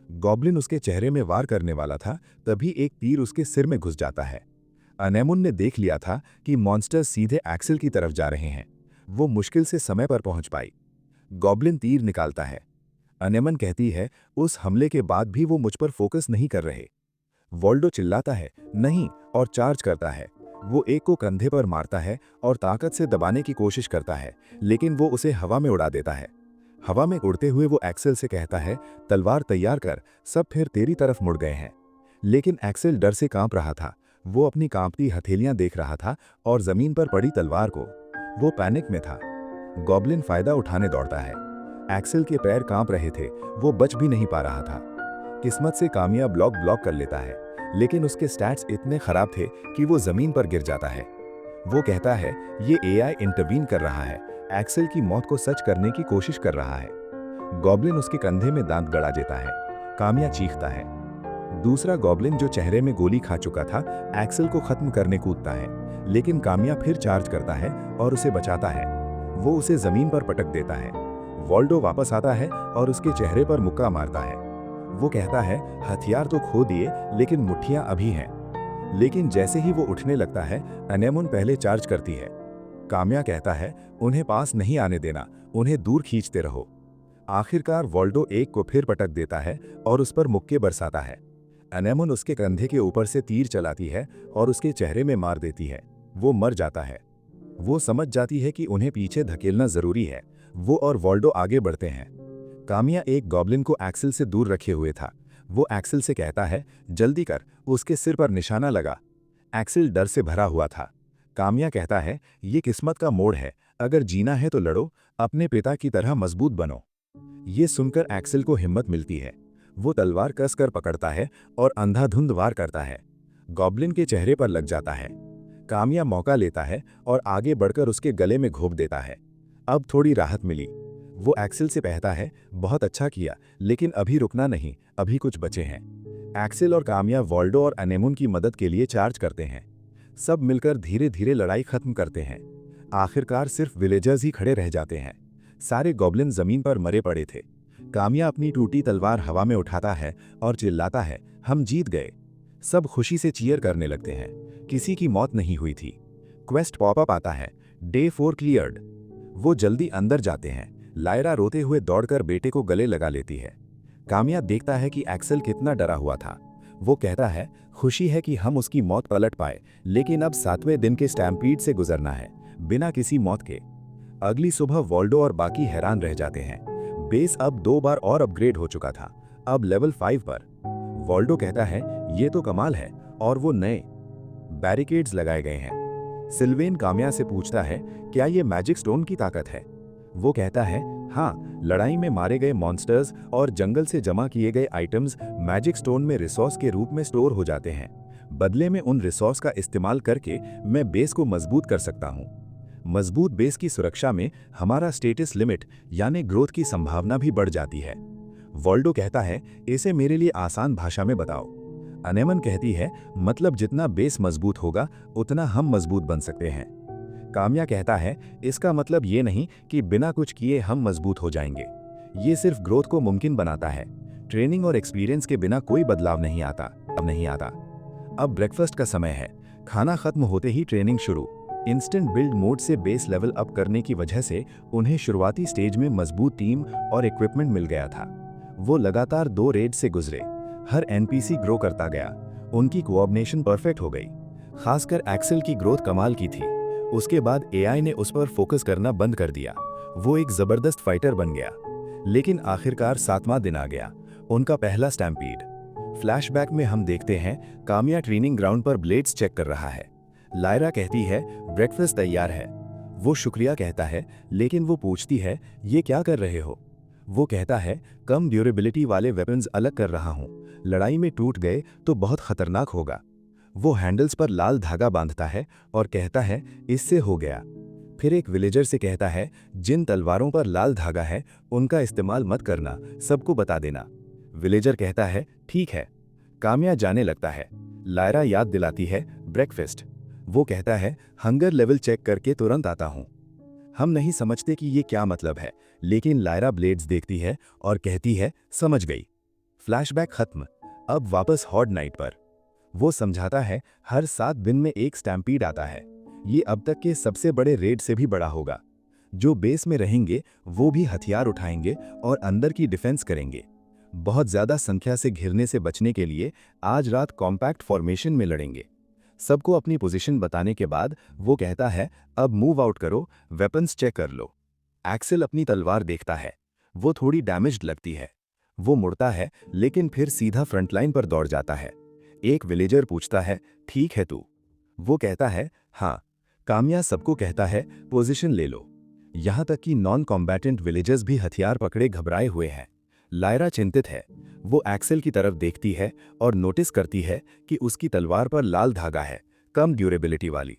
S2: गॉब्लिन उसके चेहरे में वार करने वाला था, तभी एक तीर उसके सिर में घुस जाता है। अनेमुन ने देख लिया था कि मॉन्स्टर सीधे एक्सेल की तरफ जा रहे हैं। वो मुश्किल से समय पर पहुंच पाई। गॉब्लिन तीर निकालता है। अनेमन कहती है, उस हमले के बाद भी वो मुझ पर फोकस नहीं कर रहे। वॉल्डो चिल्लाता है, नहीं, और चार्ज करता है। वो एक को कंधे पर मारता है और ताकत से दबाने की कोशिश करता है, लेकिन वो उसे हवा में उड़ा देता है। हवा में उड़ते हुए वो एक्सेल से कहता है, तलवार तैयार कर, सब फिर तेरी तरफ मुड़ गए हैं। लेकिन एक्सेल डर से कांप रहा था। वो अपनी कांपती हथेलियां देख रहा था और जमीन पर पड़ी तलवार को। वो पैनिक में था। गॉब्लिन फायदा उठाने दौड़ता है। एक्सेल के पैर कांप रहे थे, वो बच भी नहीं पा रहा था। किस्मत से कामिया ब्लॉक कर लेता है, लेकिन उसके स्टैट्स इतने खराब थे कि वो जमीन पर गिर जाता है। वो कहता है, ये एआई इंटरवीन कर रहा है, एक्सेल की मौत को सच करने की कोशिश कर रहा है। गॉब्लिन उसके कंधे में दांत गड़ा देता है। कामिया चीखता है। दूसरा गॉब्लिन जो चेहरे में गोली खा चुका था, एक्सेल को खत्म करने कूदता है, लेकिन कामिया फिर चार्ज करता है और उसे बचाता है। वो उसे जमीन पर पटक देता है। वॉल्डो वापस आता है और उसके चेहरे पर मुक्का मारता है। वो कहता है, हथियार तो खो दिए, लेकिन मुट्ठियां अभी हैं। लेकिन जैसे ही वो उठने लगता है, अनेमुन पहले चार्ज करती है। कामिया कहता है, उन्हें पास नहीं आने देना, उन्हें दूर खींचते रहो। आखिरकार वॉल्डो एक को फिर पटक देता है और उस पर मुक्के बरसाता है। अनेमुन उसके कंधे के ऊपर से तीर चलाती है और उसके चेहरे में मार देती है। वो मर जाता है। वो समझ जाती है कि उन्हें पीछे धकेलना जरूरी है। वो और वॉल्डो आगे बढ़ते हैं। कामिया एक गॉब्लिन को एक्सेल से दूर रखे हुए था। वो एक्सेल से कहता है, जल्दी कर, उसके सिर पर निशाना लगा। एक्सेल डर से भरा हुआ था। कामिया कहता है, ये किस्मत का मोड़ है, अगर जीना है तो लड़ो, अपने पिता की तरह मजबूत बनो। ये सुनकर एक्सेल को हिम्मत मिलती है। वो तलवार कसकर पकड़ता है और अंधाधुंध वार करता है। गॉब्लिन के चेहरे पर लग जाता है। कामिया मौका लेता है और आगे बढ़कर उसके गले में घोंप देता है। अब थोड़ी राहत मिली। वो एक्सेल से कहता है, बहुत अच्छा किया, लेकिन अभी रुकना नहीं, अभी कुछ बचे हैं। एक्सेल और कामिया वॉल्डो और अनेमुन की मदद के लिए चार्ज करते हैं। सब मिलकर धीरे धीरे लड़ाई खत्म करते हैं। आखिरकार सिर्फ विलेजर्स ही खड़े रह जाते हैं। सारे गॉब्लिन जमीन पर मरे पड़े थे। कामिया अपनी टूटी तलवार हवा में उठाता है और चिल्लाता है, हम जीत गए। सब खुशी से चीयर करने लगते हैं। किसी की मौत नहीं हुई थी। क्वेस्ट पॉपअप आता है, डे 4 क्लियर्ड। वो जल्दी अंदर जाते हैं। लायरा रोते हुए दौड़कर बेटे को गले लगा लेती है। कामिया देखता है कि एक्सेल कितना डरा हुआ था। वो कहता है, खुशी है कि हम उसकी मौत पलट पाए, लेकिन अब 7वें दिन के स्टैम्पीड से गुजरना है, बिना किसी मौत के। अगली सुबह वॉल्डो और बाकी हैरान रह जाते हैं। बेस अब 2 बार और अपग्रेड हो चुका था, अब लेवल 5 पर। वॉल्डो कहता है, ये तो कमाल है, और वो नए बैरिकेड्स लगाए गए हैं। सिल्वेन कामिया से पूछता है, क्या ये मैजिक स्टोन की ताकत है? वो कहता है, हाँ, लड़ाई में मारे गए मॉन्स्टर्स और जंगल से जमा किए गए आइटम्स मैजिक स्टोन में रिसोर्स के रूप में स्टोर हो जाते हैं। बदले में उन रिसोर्स का इस्तेमाल करके मैं बेस को मजबूत कर सकता हूँ। मजबूत बेस की सुरक्षा में हमारा स्टेटस लिमिट यानी ग्रोथ की संभावना भी बढ़ जाती है। वॉल्डो कहता है, इसे मेरे लिए आसान भाषा में बताओ। अनेमन कहती है, मतलब जितना बेस मजबूत होगा उतना हम मजबूत बन सकते हैं। काम्या कहता है, इसका मतलब ये नहीं कि बिना कुछ किए हम मजबूत हो जाएंगे। ये सिर्फ ग्रोथ को मुमकिन बनाता है। ट्रेनिंग और एक्सपीरियंस के बिना कोई बदलाव नहीं आता। अब ब्रेकफास्ट का समय है। खाना खत्म होते ही ट्रेनिंग शुरू। इंस्टेंट बिल्ड मोड से बेस लेवल अप करने की वजह से उन्हें शुरुआती स्टेज में मजबूत टीम और इक्विपमेंट मिल गया था। वो लगातार 2 रेड से गुजरे। हर एनपीसी ग्रो करता गया। उनकी कोऑर्डिनेशन परफेक्ट हो गई। खासकर एक्सेल की ग्रोथ कमाल की थी। उसके बाद एआई ने उस पर फोकस करना बंद कर दिया। वो एक जबरदस्त फाइटर बन गया। लेकिन आखिरकार 7वां दिन आ गया, उनका पहला स्टैम्पीड। फ्लैशबैक में हम देखते हैं काम्या ट्रेनिंग ग्राउंड पर ब्लेड्स चेक कर रहा है। लायरा कहती है, ब्रेकफास्ट तैयार है। वो शुक्रिया कहता है, लेकिन वो पूछती है, ये क्या कर रहे हो? वो कहता है, कम ड्यूरेबिलिटी वाले वेपन्स अलग कर रहा हूँ। लड़ाई में टूट गए तो बहुत खतरनाक होगा। वो हैंडल्स पर लाल धागा बांधता है और कहता है, इससे हो गया। फिर एक विलेजर से कहता है, जिन तलवारों पर लाल धागा है उनका इस्तेमाल मत करना, सबको बता देना। विलेजर कहता है, ठीक है। काम्या जाने लगता है। लायरा याद दिलाती है, ब्रेकफास्ट। वो कहता है, हंगर लेवल चेक करके तुरंत आता हूँ। हम नहीं समझते कि ये क्या मतलब है, लेकिन लायरा ब्लेड्स देखती है और कहती है, समझ गई। फ्लैशबैक खत्म। अब वापस हॉट नाइट पर। वो समझाता है, हर 7 दिन में एक स्टैम्पीड आता है। ये अब तक के सबसे बड़े रेड से भी बड़ा होगा। जो बेस में रहेंगे वो भी हथियार उठाएंगे और अंदर की डिफेंस करेंगे। बहुत ज्यादा संख्या से घिरने से बचने के लिए आज रात कॉम्पैक्ट फॉर्मेशन में लड़ेंगे। सबको अपनी पोजीशन बताने के बाद वो कहता है, अब मूव आउट करो, वेपन्स चेक कर लो। एक्सेल अपनी तलवार देखता है। वो थोड़ी डैमेज्ड लगती है। वो मुड़ता है, लेकिन फिर सीधा फ्रंटलाइन पर दौड़ जाता है। एक विलेजर पूछता है, ठीक है तू? वो कहता है, हाँ। काम्या सबको कहता है, पोजीशन ले लो। यहां तक कि नॉन कॉम्बैटेंट विलेजर्स भी हथियार पकड़े घबराए हुए हैं। लायरा चिंतित है। वो एक्सेल की तरफ देखती है और नोटिस करती है कि उसकी तलवार पर लाल धागा है, कम ड्यूरेबिलिटी वाली।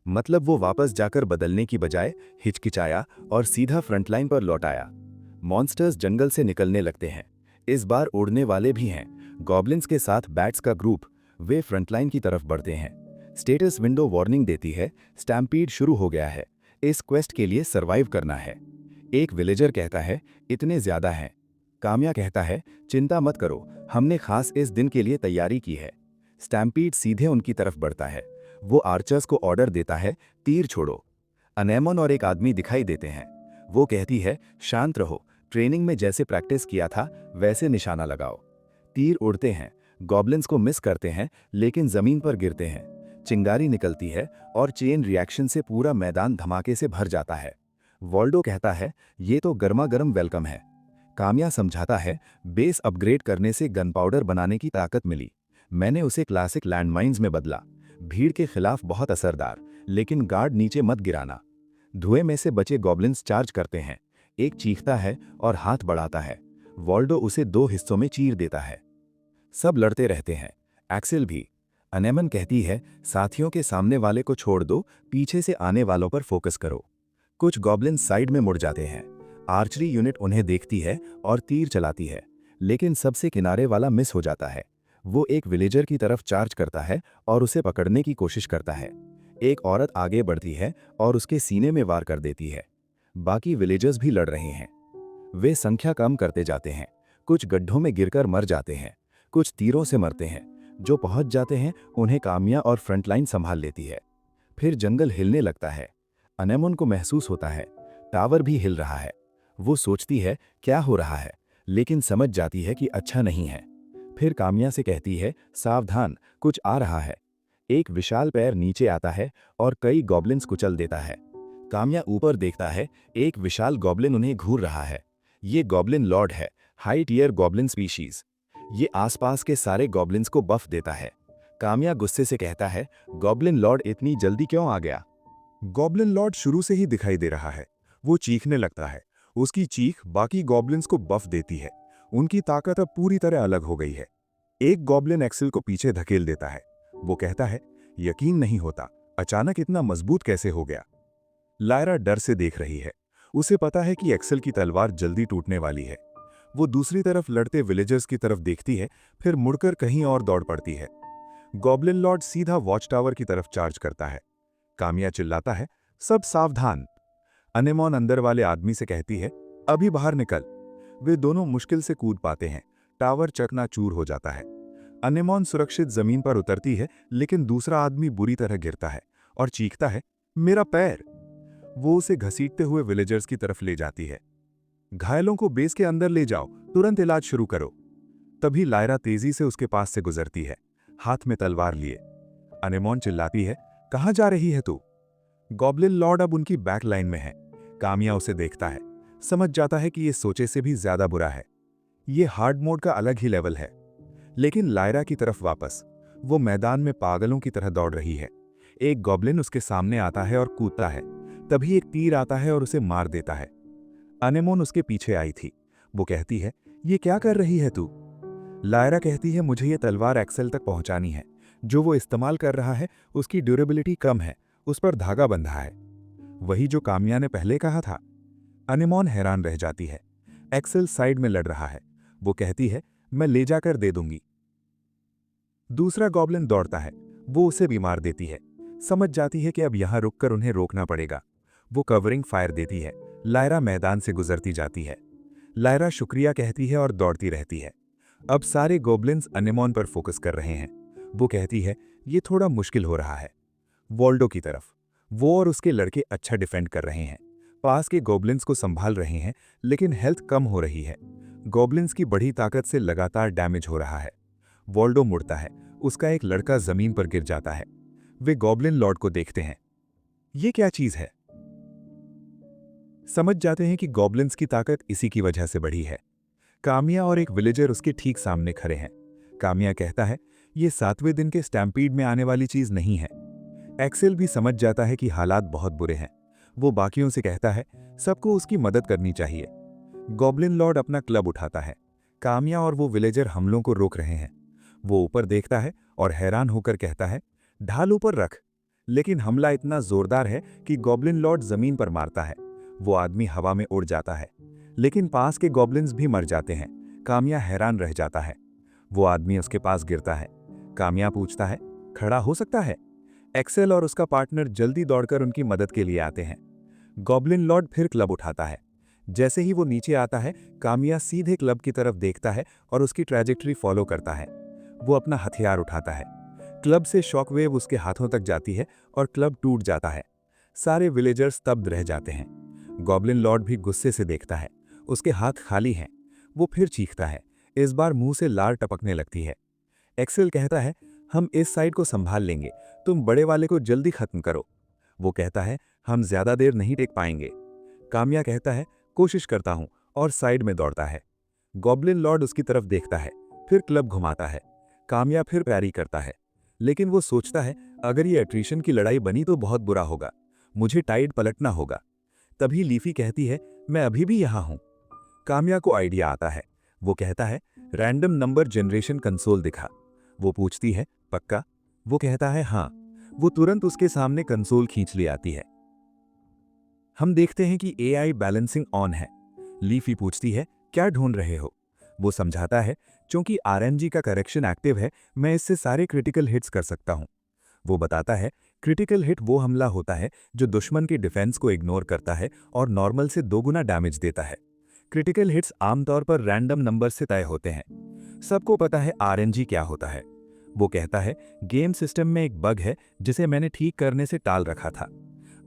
S2: मतलब वो वापस जाकर बदलने की बजाय हिचकिचाया और सीधा फ्रंटलाइन पर लौट आया। मॉन्स्टर्स जंगल से निकलने लगते हैं। इस बार उड़ने वाले भी हैं। गॉब्लिन्स के साथ बैट्स का ग्रुप। वे फ्रंटलाइन की तरफ बढ़ते हैं। स्टेटस विंडो वार्निंग देती है, स्टैम्पीड शुरू हो गया है। इस क्वेस्ट के लिए सर्वाइव करना है। एक विलेजर कहता है, इतने ज्यादा हैं। काम्या कहता है, चिंता मत करो, हमने खास इस दिन के लिए तैयारी की है। स्टैम्पीड सीधे उनकी तरफ बढ़ता है। वो आर्चर्स को ऑर्डर देता है, तीर छोड़ो। अनेमन और एक आदमी दिखाई देते हैं। वो कहती है, शांत रहो, ट्रेनिंग में जैसे प्रैक्टिस किया था वैसे निशाना लगाओ। तीर उड़ते हैं, गॉब्लिन्स को मिस करते हैं, लेकिन जमीन पर गिरते हैं। चिंगारी निकलती है और चेन रिएक्शन से पूरा मैदान धमाके से भर जाता है। वॉल्डो कहता है, ये तो गर्मा गर्म वेलकम है। काम्या समझाता है, बेस अपग्रेड करने से गन पाउडर बनाने की ताकत मिली। मैंने उसे क्लासिक लैंडमाइंस में बदला। भीड़ के खिलाफ बहुत असरदार, लेकिन गार्ड नीचे मत गिराना। धुएं में से बचे गॉब्लिन्स चार्ज करते हैं। एक चीखता है और हाथ बढ़ाता है। वॉल्डो उसे 2 हिस्सों में चीर देता है। सब लड़ते रहते हैं, एक्सेल भी। अनेमन कहती है, साथियों के सामने वाले को छोड़ दो, पीछे से आने वालों पर फोकस करो। कुछ गॉब्लिन्स साइड में मुड़ जाते हैं। आर्चरी यूनिट उन्हें देखती है और तीर चलाती है, लेकिन सबसे किनारे वाला मिस हो जाता है। वो एक विलेजर की तरफ चार्ज करता है और उसे पकड़ने की कोशिश करता है। एक औरत आगे बढ़ती है और उसके सीने में वार कर देती है। बाकी विलेजर्स भी लड़ रहे हैं। वे संख्या कम करते जाते हैं। कुछ गड्ढों में गिरकर मर जाते हैं, कुछ तीरों से मरते हैं। जो पहुंच जाते हैं उन्हें काम्या और फ्रंटलाइन संभाल लेती है। फिर जंगल हिलने लगता है। अनेमन को महसूस होता है, टावर भी हिल रहा है। वो सोचती है, क्या हो रहा है, लेकिन समझ जाती है कि अच्छा नहीं है। फिर काम्या से कहती है, सावधान, कुछ आ रहा है। एक विशाल पैर नीचे आता है और कई गॉब्लिन्स कुचल देता है। काम्या ऊपर देखता है, एक विशाल गॉब्लिन उन्हें घूर रहा है। ये गॉब्लिन लॉर्ड है, हाई टियर गॉब्लिन स्पीशीज। ये आसपास के सारे गॉब्लिन्स को बफ देता है। काम्या गुस्से से कहता है, गॉब्लिन लॉर्ड इतनी जल्दी क्यों आ गया?
S3: गॉब्लिन लॉर्ड शुरू से ही दिखाई दे रहा है। वो चीखने लगता है। उसकी चीख बाकी गॉब्लिन्स को बफ देती है। उनकी ताकत अब पूरी तरह अलग हो गई है। एक गॉब्लिन एक्सेल को पीछे धकेल देता है। वो कहता है, यकीन नहीं होता, अचानक इतना मजबूत कैसे हो गया। लायरा डर से देख रही है। उसे पता है कि एक्सेल की तलवार जल्दी टूटने वाली है। वो दूसरी तरफ लड़ते विलेजर्स की तरफ देखती है, फिर मुड़कर कहीं और दौड़ पड़ती है। गॉब्लिन लॉर्ड सीधा वॉच टावर की तरफ चार्ज करता है। कामिया चिल्लाता है, सब सावधान। अनेमोन अंदर वाले आदमी से कहती है, अभी बाहर निकल। वे दोनों मुश्किल से कूद पाते हैं। टावर चकनाचूर हो जाता है। अनेमोन सुरक्षित जमीन पर उतरती है, लेकिन दूसरा आदमी बुरी तरह गिरता है और चीखता है, मेरा पैर। वो उसे घसीटते हुए विलेजर्स की तरफ ले जाती है। घायलों को बेस के अंदर ले जाओ, तुरंत इलाज शुरू करो। तभी लायरा तेजी से उसके पास से गुजरती है, हाथ में तलवार लिए। अनेमोन चिल्लाती है, कहां जा रही है तू? गॉब्लिन लॉर्ड अब उनकी बैक लाइन में है। कामिया उसे देखता है, समझ जाता है कि ये सोचे से भी ज्यादा बुरा है। ये हार्ड मोड का अलग ही लेवल है। लेकिन लायरा की तरफ वापस, वो मैदान में पागलों की तरह दौड़ रही है। एक गॉब्लिन उसके सामने आता है और कूदता है। तभी एक तीर आता है और उसे मार देता है। अनेमोन उसके पीछे आई थी। वो कहती है, ये क्या कर रही है तू? लायरा कहती है, मुझे ये तलवार एक्सेल तक पहुंचानी है। जो वो इस्तेमाल कर रहा है उसकी ड्यूरेबिलिटी कम है, उस पर धागा बंधा है। वही जो कामिया ने पहले कहा था। अनेमोन हैरान रह जाती है। एक्सेल साइड में लड़ रहा है। वो कहती है, मैं ले जाकर दे दूंगी। दूसरा गॉब्लिन दौड़ता है। वो उसे भी मार देती है। समझ जाती है कि अब यहां रुककर उन्हें रोकना पड़ेगा। वो कवरिंग फायर देती है। लायरा मैदान से गुजरती जाती है। लायरा शुक्रिया कहती है और दौड़ती रहती है। अब सारे गॉब्लिन्स अनेमोन पर फोकस कर रहे हैं। वो कहती है, ये थोड़ा मुश्किल हो रहा है। वॉल्डो की तरफ, वो और उसके लड़के अच्छा डिफेंड कर रहे हैं। पास के गॉब्लिन्स को संभाल रहे हैं, लेकिन हेल्थ कम हो रही है। गॉब्लिन्स की बढ़ी ताकत से लगातार डैमेज हो रहा है। वॉल्डो मुड़ता है। उसका एक लड़का जमीन पर गिर जाता है। वे गॉब्लिन लॉर्ड को देखते हैं। ये क्या चीज है? समझ जाते हैं कि गॉब्लिन्स की ताकत इसी की वजह से बढ़ी है। कामिया और एक विलेजर उसके ठीक सामने खड़े हैं। कामिया कहता है, ये 7वें दिन के स्टैम्पीड में आने वाली चीज नहीं है। एक्सेल भी समझ जाता है कि हालात बहुत बुरे हैं। वो बाकियों से कहता है, सबको उसकी मदद करनी चाहिए। गॉब्लिन लॉर्ड अपना क्लब उठाता है। कामिया और वो विलेजर हमलों को रोक रहे हैं। वो ऊपर देखता है और हैरान होकर कहता है, ढाल ऊपर रख। लेकिन हमला इतना जोरदार है कि गॉब्लिन लॉर्ड जमीन पर मारता है। वो आदमी हवा में उड़ जाता है, लेकिन पास के गॉब्लिन्स भी मर जाते हैं। कामिया हैरान रह जाता है। वो आदमी उसके पास गिरता है। कामिया पूछता है, खड़ा हो सकता है? एक्सेल और उसका पार्टनर जल्दी दौड़कर उनकी मदद के लिए आते हैं। गॉब्लिन लॉर्ड फिर क्लब उठाता है। जैसे ही वो नीचे आता है, कामिया सीधे क्लब की तरफ देखता है और उसकी ट्रैजेक्टरी फॉलो करता है। वो अपना हथियार उठाता है। क्लब से शॉकवेव उसके हाथों तक जाती है और क्लब टूट जाता है। सारे विलेजर्स स्तब्ध रह जाते हैं। गॉब्लिन लॉर्ड भी गुस्से से देखता है। उसके हाथ खाली हैं। वो फिर चीखता है। इस बार मुंह से लार टपकने लगती है। एक्सेल कहता है, हम इस साइड को संभाल लेंगे, तुम बड़े वाले को जल्दी खत्म करो। वो कहता है, हम ज्यादा देर नहीं टेक पाएंगे। कामिया कहता है, कोशिश करता हूं, और साइड में दौड़ता है। गॉब्लिन लॉर्ड उसकी तरफ देखता है, फिर क्लब घुमाता है। कामिया फिर पैरी करता है, लेकिन वो सोचता है, अगर ये एट्रिशन की लड़ाई बनी तो बहुत बुरा होगा। मुझे टाइड पलटना होगा। तभी लीफी कहती है, मैं अभी भी यहां हूं। कामिया को आइडिया आता है। वो कहता है, रैंडम नंबर जनरेशन कंसोल दिखा। वो पूछती है, पक्का? वो कहता है, हां। वो तुरंत उसके सामने कंसोल खींच ले आती है। हम देखते हैं कि एआई बैलेंसिंग ऑन है। लीफी पूछती है, क्या ढूंढ रहे हो? वो समझाता है, क्योंकि आरएनजी का करेक्शन एक्टिव है, मैं इससे सारे क्रिटिकल हिट्स कर सकता हूं। वो बताता है, क्रिटिकल हिट वो हमला होता है जो दुश्मन की डिफेंस को इग्नोर करता है और नॉर्मल से 2 गुना डैमेज देता है। क्रिटिकल हिट्स आमतौर पर रैंडम नंबर से तय होते हैं। सबको पता है आरएनजी क्या होता है। वो कहता है, गेम सिस्टम में एक बग है जिसे मैंने ठीक करने से टाल रखा था।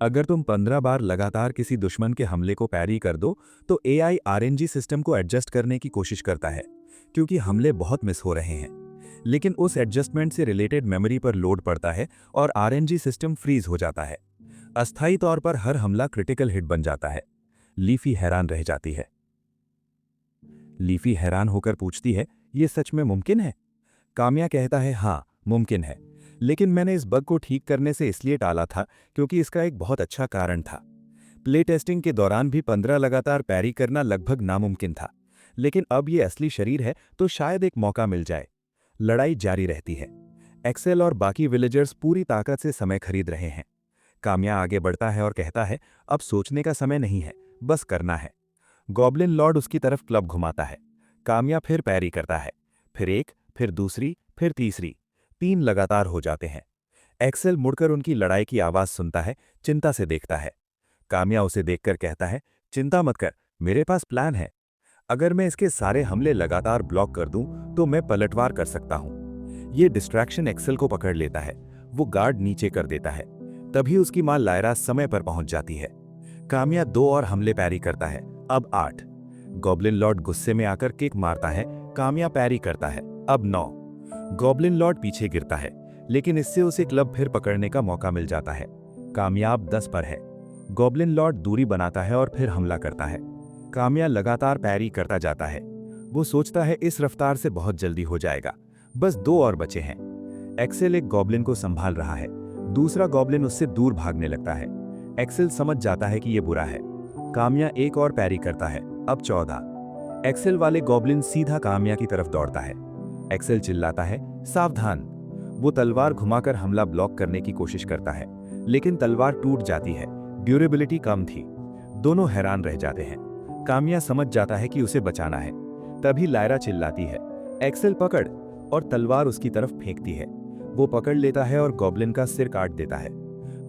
S3: अगर तुम 15 बार लगातार किसी दुश्मन के हमले को पैरी कर दो तो एआई आरएनजी सिस्टम को एडजस्ट करने की कोशिश करता है, क्योंकि हमले बहुत मिस हो रहे हैं। लेकिन उस एडजस्टमेंट से रिलेटेड मेमोरी पर लोड पड़ता है और आरएनजी सिस्टम फ्रीज हो जाता है। अस्थायी तौर पर हर हमला क्रिटिकल हिट बन जाता है। लीफी हैरान रह जाती है। लीफी हैरान होकर पूछती है, ये सच में मुमकिन है? कामिया कहता है, हाँ मुमकिन है, लेकिन मैंने इस बग को ठीक करने से इसलिए टाला था क्योंकि इसका एक बहुत अच्छा कारण था। प्ले टेस्टिंग के दौरान भी 15 लगातार पैरी करना लगभग नामुमकिन था, लेकिन अब ये असली शरीर है तो शायद एक मौका मिल जाए। लड़ाई जारी रहती है।
S2: एक्सेल और बाकी विलेजर्स पूरी ताकत से समय खरीद रहे हैं। काम्या आगे बढ़ता है और कहता है, अब सोचने का समय नहीं है, बस करना है। गॉब्लिन लॉर्ड उसकी तरफ क्लब घुमाता है। काम्या फिर पैरी करता है, फिर एक, फिर दूसरी, फिर तीसरी। 3 लगातार हो जाते हैं। एक्सेल मुड़कर उनकी लड़ाई की आवाज सुनता है, चिंता से देखता है। काम्या उसे देखकर कहता है, चिंता मत कर, मेरे पास प्लान है। अगर मैं इसके सारे हमले लगातार ब्लॉक कर दूं तो मैं पलटवार कर सकता हूं। ये डिस्ट्रैक्शन एक्सेल को पकड़ लेता है। वो गार्ड नीचे कर देता है। तभी उसकी मां लायरा समय पर पहुंच जाती है। काम्या 2 और हमले पैरी करता है, अब 8। गॉब्लिन लॉर्ड गुस्से में आकर किक मारता है। काम्या पैरी करता है, अब 9। गॉब्लिन लॉर्ड पीछे गिरता है, लेकिन इससे उसे क्लब फिर पकड़ने का मौका मिल जाता है। कामयाब 10 पर है। गॉब्लिन लॉर्ड दूरी बनाता है और फिर हमला करता है। काम्या लगातार पैरी करता जाता है। वो सोचता है इस रफ्तार से बहुत जल्दी हो जाएगा, बस 2 और बचे हैं। एक्सेल एक गॉब्लिन को संभाल रहा है। दूसरा गॉब्लिन उससे दूर भागने लगता है। एक्सेल समझ जाता है कि ये बुरा है। काम्या एक और पैरी करता है, अब 14। एक्सेल वाले गॉब्लिन सीधा काम्या की तरफ दौड़ता है। एक्सेल चिल्लाता है, सावधान। वो तलवार घुमाकर हमला ब्लॉक करने की कोशिश करता है, लेकिन तलवार टूट जाती है। ड्यूरेबिलिटी कम थी। दोनों हैरान रह जाते हैं। काम्या समझ जाता है कि उसे बचाना है। तभी लायरा चिल्लाती है, एक्सेल पकड़, और तलवार उसकी तरफ फेंकती है। वो पकड़ लेता है और गॉब्लिन का सिर काट देता है।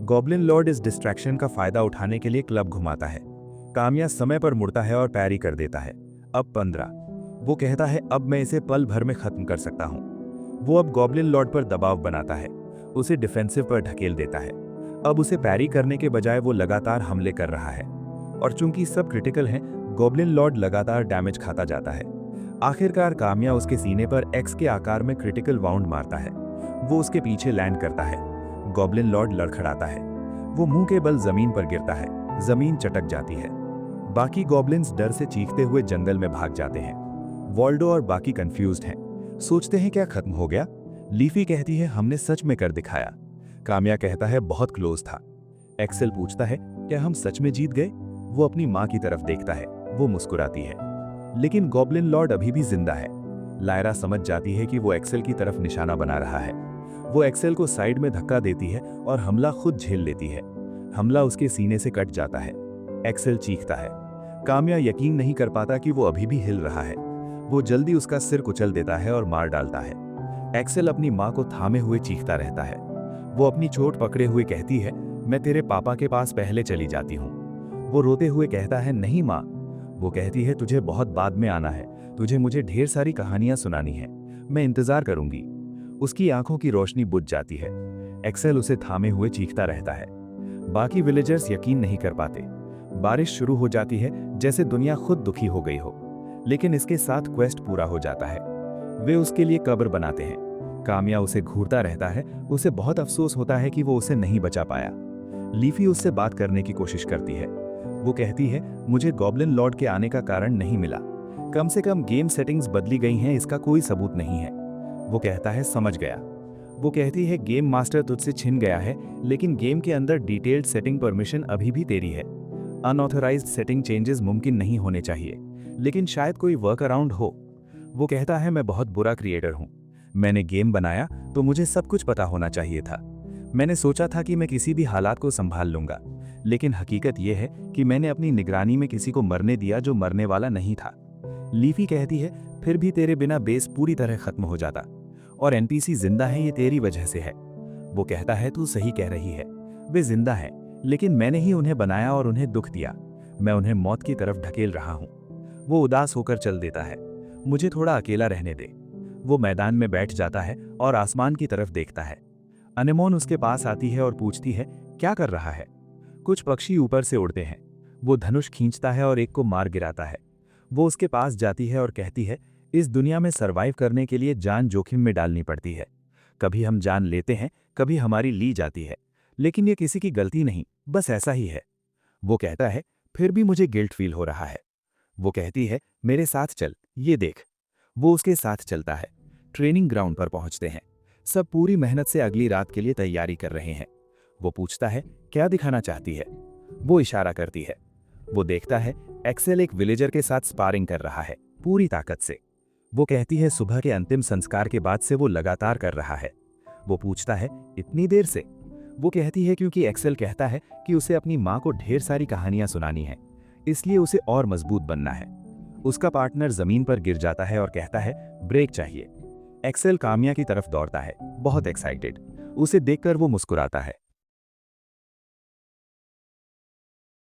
S2: गॉब्लिन लॉर्ड इस डिस्ट्रैक्शन का फायदा उठाने के लिए क्लब घुमाता है। काम्या समय पर मुड़ता है और पैरी कर देता है, अब 15। वो कहता है, अब मैं इसे पल भर में खत्म कर सकता हूं। वो अब गॉब्लिन लॉर्ड पर दबाव बनाता है, उसे डिफेंसिव पर ढकेल देता है। अब उसे पैरी करने के बजाय वो लगातार हमले कर रहा है, और चूंकि सब क्रिटिकल हैं, गॉब्लिन लॉर्ड लगातार डैमेज खाता जाता है। आखिरकार काम्या उसके सीने पर एक्स के आकार में क्रिटिकल वाउंड मारता है। वो उसके पीछे लैंड करता है। गॉब्लिन लॉर्ड लड़खड़ाता है। वो मुंह के बल जमीन पर गिरता है। जमीन चटक जाती है। बाकी गॉब्लिन्स डर से चीखते हुए जंगल में भाग जाते हैं। वॉल्डो और बाकी कंफ्यूज्ड हैं, सोचते हैं क्या खत्म हो गया। लीफी कहती है, हमने सच में कर दिखाया। काम्या कहता है, बहुत क्लोज था। एक्सेल पूछता है, क्या हम सच में जीत गए? वो अपनी मां की तरफ देखता है। वो मुस्कुराती है। लेकिन गॉब्लिन लॉर्ड अभी भी जिंदा है। लायरा समझ जाती है कि वो एक्सेल की तरफ निशाना बना रहा है। वो एक्सेल को साइड में धक्का देती है और हमला खुद झेल लेती है। हमला उसके सीने से कट जाता है। एक्सेल चीखता है। काम्या यकीन नहीं कर पाता कि वो अभी भी हिल रहा है। वो जल्दी उसका सिर कुचल देता है और मार डालता है। एक्सेल अपनी मां को थामे हुए चीखता रहता है। वो अपनी चोट पकड़े हुए कहती है, मैं तेरे पापा के पास पहले चली जाती हूँ। वो रोते हुए कहता है, नहीं माँ। वो कहती है, तुझे बहुत बाद में आना है, तुझे मुझे ढेर सारी कहानियां सुनानी है, मैं इंतजार करूंगी। उसकी आंखों की रोशनी बुझ जाती है। एक्सेल उसे थामे हुए चीखता रहता है। बाकी विलेजर्स यकीन नहीं कर पाते। बारिश शुरू हो जाती है, जैसे दुनिया खुद दुखी हो गई हो। लेकिन इसके साथ क्वेस्ट पूरा हो जाता है। वे उसके लिए कब्र बनाते हैं। काम्या उसे घूरता रहता है। उसे बहुत अफसोस होता है कि वो उसे नहीं बचा पाया। लीफी उससे बात करने की कोशिश करती है। वो कहती है, मुझे गॉब्लिन लॉर्ड के आने का कारण नहीं मिला। कम से कम गेम सेटिंग्स बदली गई हैं, इसका कोई सबूत नहीं है। वो कहता है, समझ गया। वो कहती है, गेम मास्टर तुझसे छिन गया है, लेकिन गेम के अंदर डिटेल्ड सेटिंग परमिशन अभी भी तेरी है। अनऑथराइज्ड सेटिंग चेंजेस मुमकिन नहीं होने चाहिए, लेकिन शायद कोई वर्क अराउंड हो। वो कहता है, मैं बहुत बुरा क्रिएटर हूँ। मैंने गेम बनाया तो मुझे सब कुछ पता होना चाहिए था। मैंने सोचा था कि मैं किसी भी हालात को संभाल लूंगा, लेकिन हकीकत यह है कि मैंने अपनी निगरानी में किसी को मरने दिया जो मरने वाला नहीं था। लीफी कहती है, फिर भी तेरे बिना बेस पूरी तरह खत्म हो जाता, और एनपीसी जिंदा है, ये तेरी वजह से है। वो कहता है, तू सही कह रही है, वे जिंदा हैं, लेकिन मैंने ही उन्हें बनाया और उन्हें दुख दिया। मैं उन्हें मौत की तरफ ढकेल रहा हूं। वो उदास होकर चल देता है। मुझे थोड़ा अकेला रहने दे। वो मैदान में बैठ जाता है और आसमान की तरफ देखता है। अनेमोन उसके पास आती है और पूछती है, क्या कर रहा है? कुछ पक्षी ऊपर से उड़ते हैं। वो धनुष खींचता है और एक को मार गिराता है। वो उसके पास जाती है और कहती है, इस दुनिया में सरवाइव करने के लिए जान जोखिम में डालनी पड़ती है। कभी हम जान लेते हैं, कभी हमारी ली जाती है, लेकिन ये किसी की गलती नहीं, बस ऐसा ही है। वो कहता है, फिर भी मुझे गिल्ट फील हो रहा है। वो कहती है, मेरे साथ चल, ये देख। वो उसके साथ चलता है। ट्रेनिंग ग्राउंड पर पहुंचते हैं। सब पूरी मेहनत से अगली रात के लिए तैयारी कर रहे हैं। वो पूछता है, क्या दिखाना चाहती है? वो इशारा करती है। वो देखता है, एक्सेल एक विलेजर के साथ स्पारिंग कर रहा है, पूरी ताकत से। वो कहती है, सुबह के अंतिम संस्कार के बाद से वो लगातार कर रहा है।
S1: वो पूछता है, इतनी देर से? वो कहती है क्योंकि एक्सेल कहता है कि उसे अपनी माँ को ढेर सारी कहानियां सुनानी है, इसलिए उसे और मजबूत बनना है। उसका पार्टनर जमीन पर गिर जाता है और कहता है, ब्रेक चाहिए। एक्सेल काम्या की तरफ दौड़ता है, बहुत एक्साइटेड। उसे देखकर वो मुस्कुराता है।